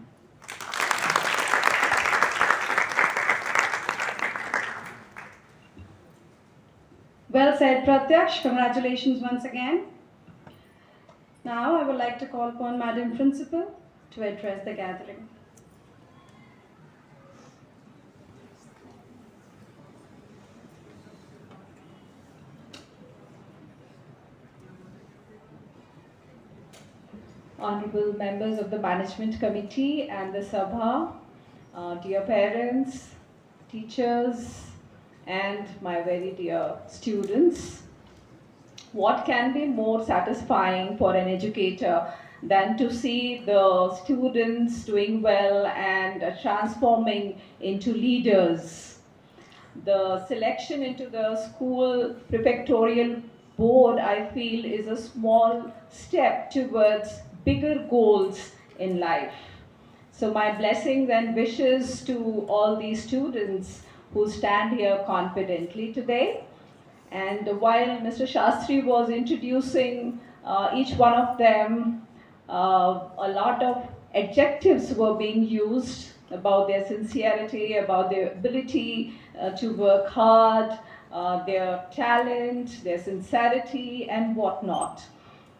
S4: Well said, Pratyaksh. Congratulations once again. Now I would like to call upon Madam Principal to address the gathering.
S7: Honorable members of the Management Committee and the Sabha, dear parents, teachers, and my very dear students. What can be more satisfying for an educator than to see the students doing well and transforming into leaders? The selection into the school prefectorial board, I feel, is a small step towards bigger goals in life. So my blessings and wishes to all these students who stand here confidently today. And while Mr. Shastri was introducing each one of them, a lot of adjectives were being used about their sincerity, about their ability to work hard, their talent, their sincerity, and whatnot.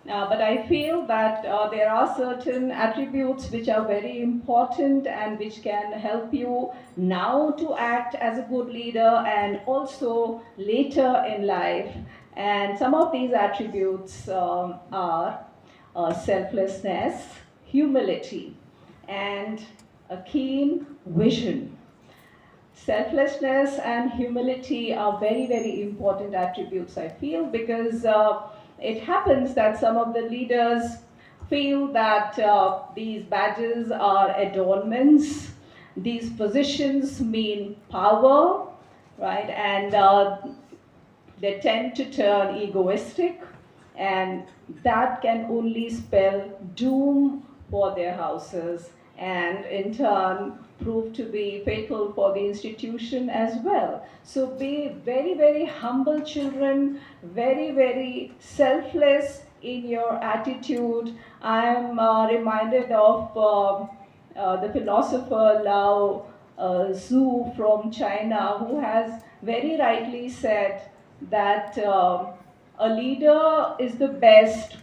S7: But I feel that there are certain attributes which are very important and which can help you now to act as a good leader and also later in life. And some of these attributes are selflessness, humility, and a keen vision. Selflessness and humility are very, very important attributes, I feel, because it happens that some of the leaders feel that these badges are adornments, these positions mean power, right? And they tend to turn egoistic, and that can only spell doom for their houses and in turn prove to be fatal for the institution as well. So be very, very humble children, very, very selfless in your attitude. I am reminded of the philosopher Lao Zhu from China, who has very rightly said that a leader is the best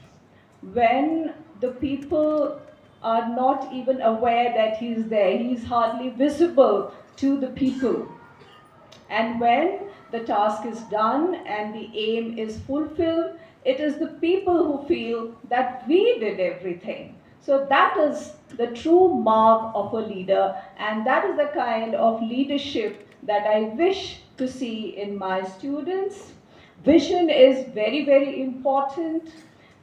S7: when the people are not even aware that he's there. He's hardly visible to the people. And when the task is done and the aim is fulfilled, it is the people who feel that we did everything. So that is the true mark of a leader, and that is the kind of leadership that I wish to see in my students. Vision is very, very important.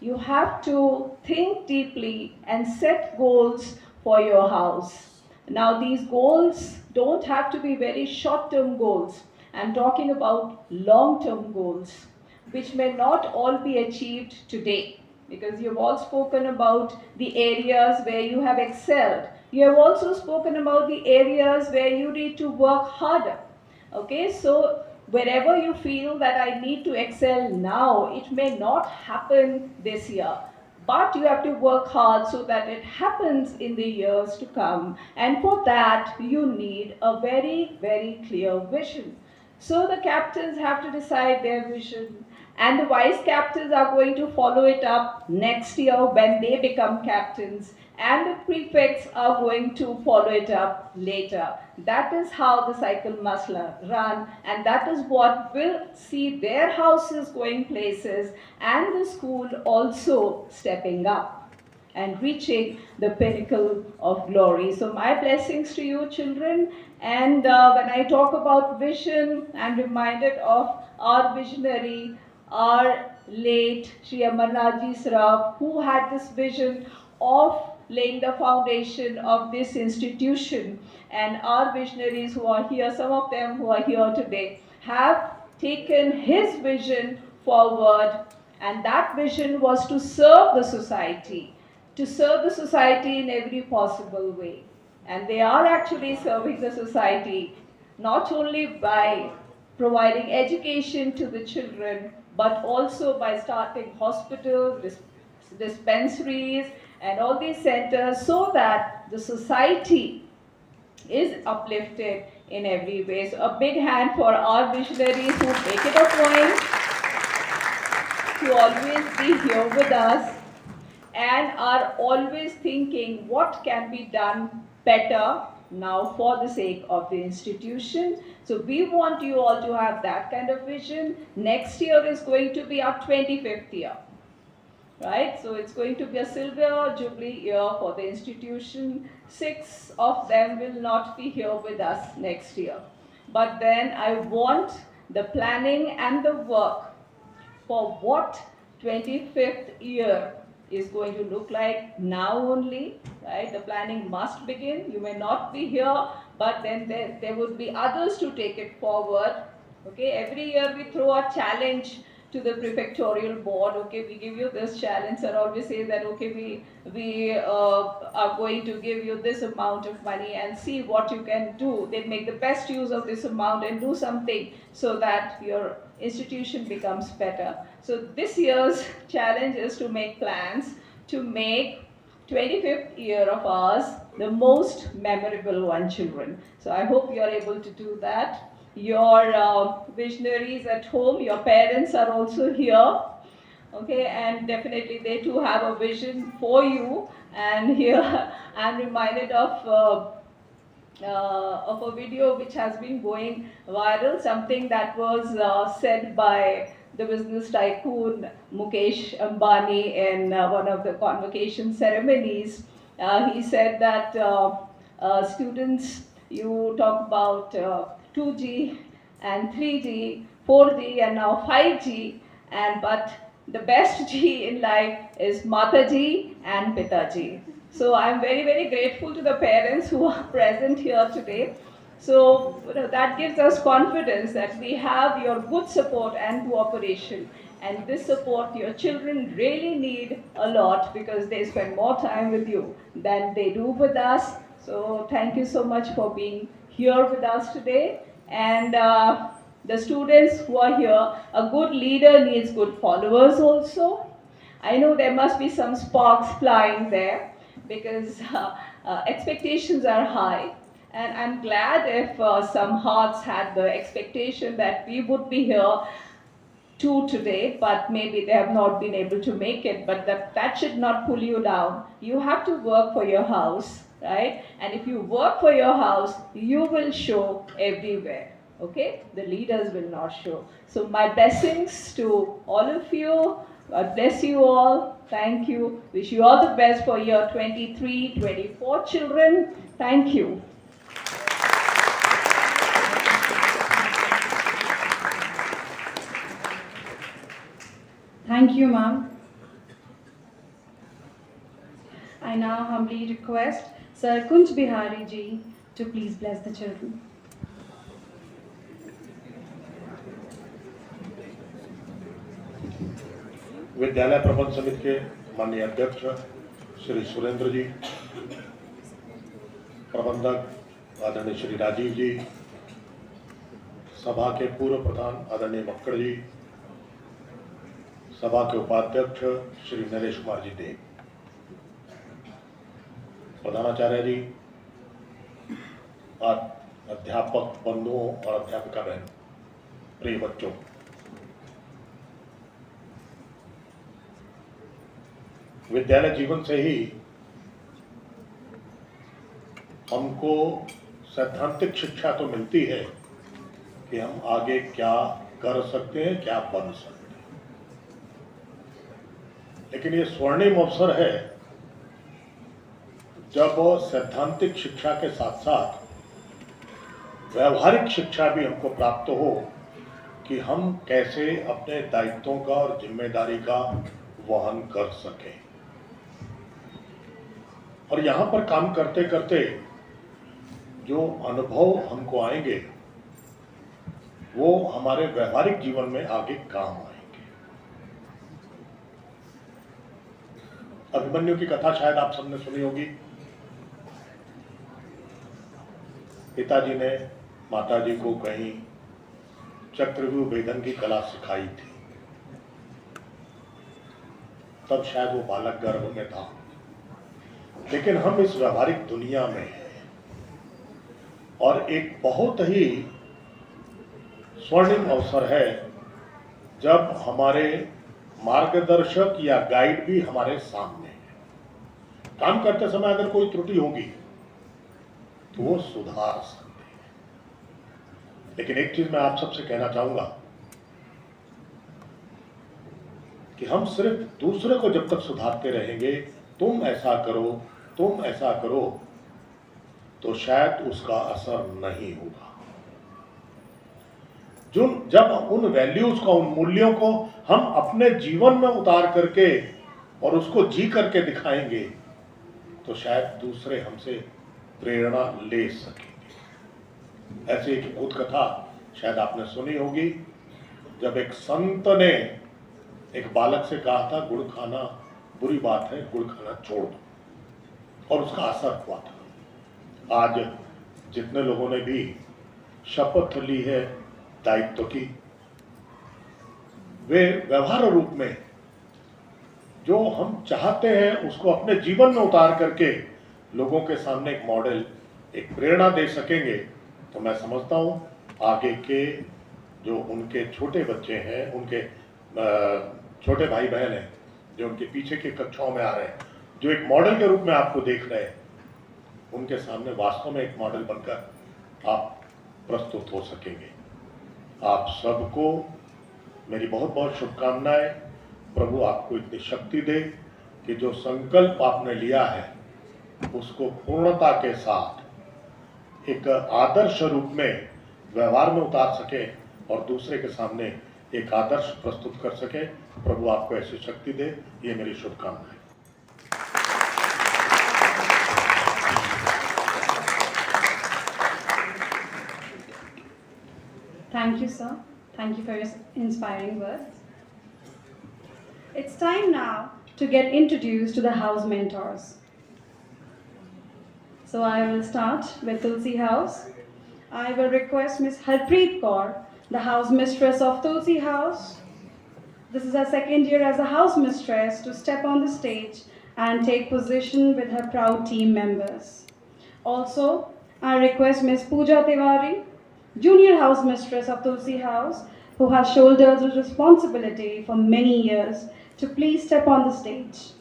S7: You have to think deeply and set goals for your house. Now, these goals don't have to be very short term goals. I'm talking about long term goals, which may not all be achieved today, because you've all spoken about the areas where you have excelled. You have also spoken about the areas where you need to work harder. Okay, so wherever you feel that I need to excel now, it may not happen this year, but you have to work hard so that it happens in the years to come. And for that, you need a very, very clear vision. So the captains have to decide their vision, and the vice captains are going to follow it up next year when they become captains, and the prefects are going to follow it up later. That is how the cycle must run, and that is what will see their houses going places and the school also stepping up and reaching the pinnacle of glory. So, my blessings to you, children. And when I talk about vision, I'm reminded of our visionary, our late Sri Amarnathji Sraf, who had this vision of laying the foundation of this institution. And our visionaries who are here, some of them who are here today, have taken his vision forward, and that vision was to serve the society, in every possible way. And they are actually serving the society not only by providing education to the children, but also by starting hospitals, dispensaries, and all these centers, so that the society is uplifted in every way. So a big hand for our visionaries who make it a point to always be here with us and are always thinking what can be done better now for the sake of the institution. So we want you all to have that kind of vision. Next year is going to be our 25th year, right? So it's going to be a silver jubilee year for the institution. 6 of them will not be here with us next year. But then I want the planning and the work for what 25th year is going to look like now only, right? The planning must begin. You may not be here, but then there would be others to take it forward. Okay, every year we throw a challenge to the prefectorial board. Okay, we give you this challenge, and always say that okay, we are going to give you this amount of money and see what you can do. They make the best use of this amount and do something so that your institution becomes better. So this year's challenge is to make plans to make 25th year of ours the most memorable one, children. So I hope you are able to do that. Your visionaries at home, your parents are also here. Okay, and definitely they too have a vision for you. And here I'm reminded of a video which has been going viral, something that was said by the business tycoon Mukesh Ambani in one of the convocation ceremonies. He said that students, you talk about 2G and 3G, 4G and now 5G, and but the best G in life is Mataji and Pitaji. So I'm very, very grateful to the parents who are present here today. So that gives us confidence that we have your good support and cooperation. And this support your children really need a lot, because they spend more time with you than they do with us. So thank you so much for being here with us today. And the students who are here, a good leader needs good followers also. I know there must be some sparks flying there, because expectations are high. And I'm glad if some hearts had the expectation that we would be here too today, but maybe they have not been able to make it. But that should not pull you down. You have to work for your house, right? And if you work for your house, you will show everywhere. Okay? The leaders will not show. So, my blessings to all of you. God bless you all. Thank you. Wish you all the best for year 23, 24 children. Thank you.
S4: Thank you, ma'am. I now humbly request Sir Kunj Bihari ji to please bless the children.
S8: विद्यालय प्रबंध समिति के माननीय अध्यक्ष श्री सुरेंद्र जी, प्रबंधक आदरणीय श्री राजीव जी, सभा के पूर्व प्रधान आदरणीय मक्कड़ जी, सभा के उपाध्यक्ष श्री नरेश कुमार जी देव, प्रधानाचार्य जी, अध्यापक बंधुओं और अध्यापिका बहन, प्रिय बच्चों, विद्यालय जीवन से ही हमको सैद्धांतिक शिक्षा तो मिलती है कि हम आगे क्या कर सकते हैं, क्या बन सकते हैं। लेकिन ये स्वर्णिम अवसर है जब सैद्धांतिक शिक्षा के साथ साथ व्यवहारिक शिक्षा भी हमको प्राप्त हो कि हम कैसे अपने दायित्वों का और जिम्मेदारी का वहन कर सकें। और यहाँ पर काम करते करते जो अनुभव हमको आएंगे वो हमारे व्यवहारिक जीवन में आगे काम आएंगे। अभिमन्यु की कथा शायद आप सबने सुनी होगी। पिताजी ने माताजी को कहीं चक्रव्यूह भेदन की कला सिखाई थी, तब शायद वो बालक गर्भ में था। लेकिन हम इस व्यवहारिक दुनिया में हैं और एक बहुत ही स्वर्णिम अवसर है जब हमारे मार्गदर्शक या गाइड भी हमारे सामने है। काम करते समय अगर कोई त्रुटि होगी तो वो सुधार सकते हैं। लेकिन एक चीज मैं आप सबसे कहना चाहूंगा कि हम सिर्फ दूसरे को जब तक सुधारते रहेंगे, तुम ऐसा करो, तुम ऐसा करो, तो शायद उसका असर नहीं होगा। जब उन वैल्यूज को, उन मूल्यों को हम अपने जीवन में उतार करके और उसको जी करके दिखाएंगे तो शायद दूसरे हमसे प्रेरणा ले सकेंगे। ऐसी एक भूत कथा शायद आपने सुनी होगी, जब एक संत ने एक बालक से कहा था गुड़ खाना बुरी बात है, गुड़ खाना छोड़ दो, और उसका असर हुआ था। आज जितने लोगों ने भी शपथ ली है दायित्व की, वे व्यवहार रूप में जो हम चाहते हैं उसको अपने जीवन में उतार करके लोगों के सामने एक मॉडल, एक प्रेरणा दे सकेंगे तो मैं समझता हूँ आगे के जो उनके छोटे बच्चे हैं, उनके छोटे भाई बहन हैं जो उनके पीछे की कक्षाओं में आ रहे हैं, जो एक मॉडल के रूप में आपको देख रहे हैं, उनके सामने वास्तव में एक मॉडल बनकर आप प्रस्तुत हो सकेंगे। आप सबको मेरी बहुत बहुत शुभकामनाएं। प्रभु आपको इतनी शक्ति दे कि जो संकल्प आपने लिया है उसको पूर्णता के साथ एक आदर्श रूप में व्यवहार में उतार सके और दूसरे के सामने एक आदर्श प्रस्तुत कर सके। प्रभु आपको ऐसी शक्ति दे, ये मेरी शुभकामनाएं।
S4: Thank you, sir. Thank you for your inspiring words. It's time now to get introduced to the house mentors. So I will start with Tulsi House. I will request Miss Harpreet Kaur, the house mistress of Tulsi House. This is her second year as a house mistress, to step on the stage and take position with her proud team members. Also, I request Miss Pooja Tiwari, Junior House Mistress of Tulsi House, who has shouldered the responsibility for many years, to please step on the stage.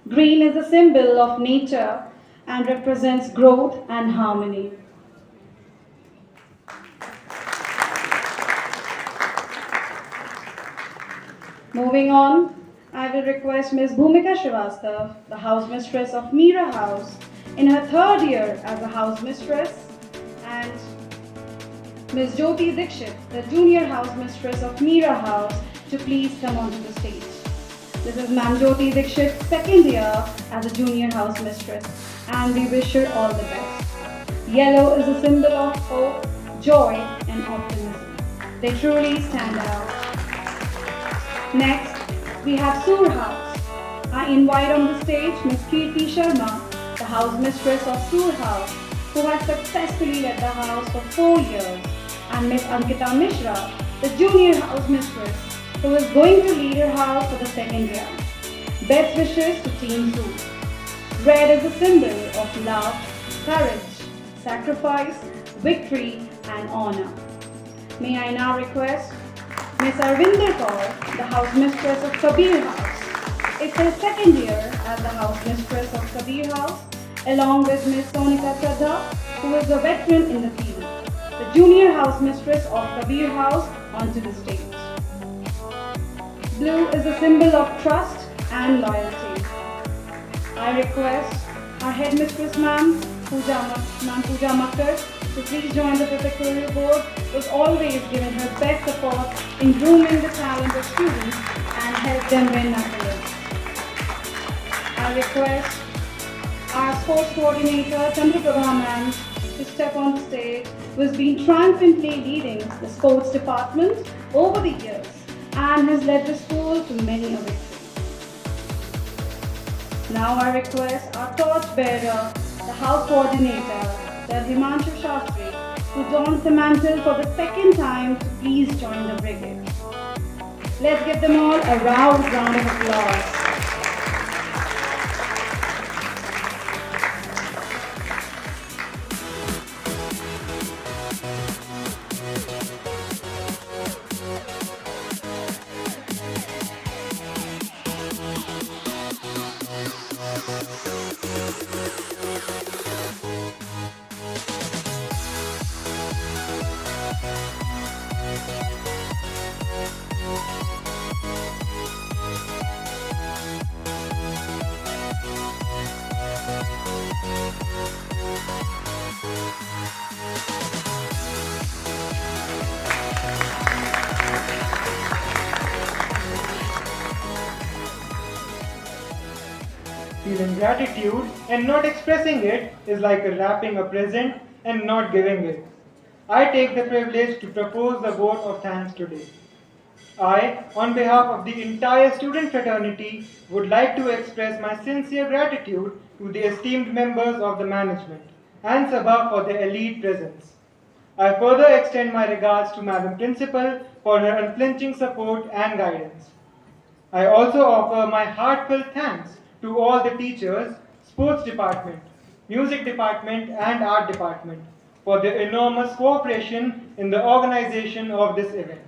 S4: Green is a symbol of nature and represents growth and harmony. Moving on, I will request Ms. Bhumika Srivastav, the house mistress of Meera House, in her third year as a house mistress, and Ms. Jyoti Dikshit, the junior house mistress of Meera House, to please come onto the stage. This is Ma'am Jyoti Dikshit's second year as a junior house mistress, and we wish her all the best. Yellow is a symbol of hope, joy, and optimism. They truly stand out. Next, we have Sur House. I invite on the stage Ms. Kirti Sharma, the house mistress of Sur House, who has successfully led the house for 4 years, and Ms. Ankita Mishra, the junior house mistress, who is going to lead her house for the second year. Best wishes to Team Sur. Red is a symbol of love, courage, sacrifice, victory, and honor. May I now request Ms. Arvinder Kaur, the house mistress of Kabir House. It's her second year as the house mistress of Kabir House, along with Ms. Sonika Chadha, who is a veteran in the field, the junior house mistress of Kabir House, onto the stage. Blue is a symbol of trust and loyalty. I request our headmistress, Ma'am Pooja Makkar, to please join the pictorial board, who's always given her best support in grooming the talent of students and help them win accolades. I request our sports coordinator, Chandraprabha Ma'am, to step on the stage, who has been triumphantly leading the sports department over the years and has led the school to many a victory. Now I request our torch bearer, the house coordinator, the Himanshu Shastri, who dons the mantle for the second time, to please join the brigade. Let's give them all a round of applause.
S1: Feeling gratitude and not expressing it is like wrapping a present and not giving it. I take the privilege to propose the vote of thanks today. I, on behalf of the entire student fraternity, would like to express my sincere gratitude to the esteemed members of the management and Sabha for their elite presence. I further extend my regards to Madam Principal for her unflinching support and guidance. I also offer my heartfelt thanks to all the teachers, sports department, music department and art department for their enormous cooperation in the organization of this event.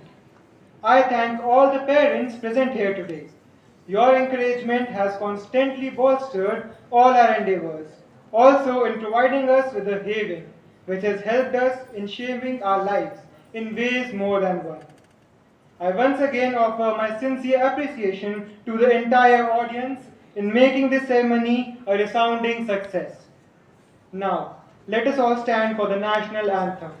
S1: I thank all the parents present here today. Your encouragement has constantly bolstered all our endeavors, also in providing us with a haven, which has helped us in shaping our lives in ways more than one. I once again offer my sincere appreciation to the entire audience in making this ceremony a resounding success. Now, let us all stand for the national anthem.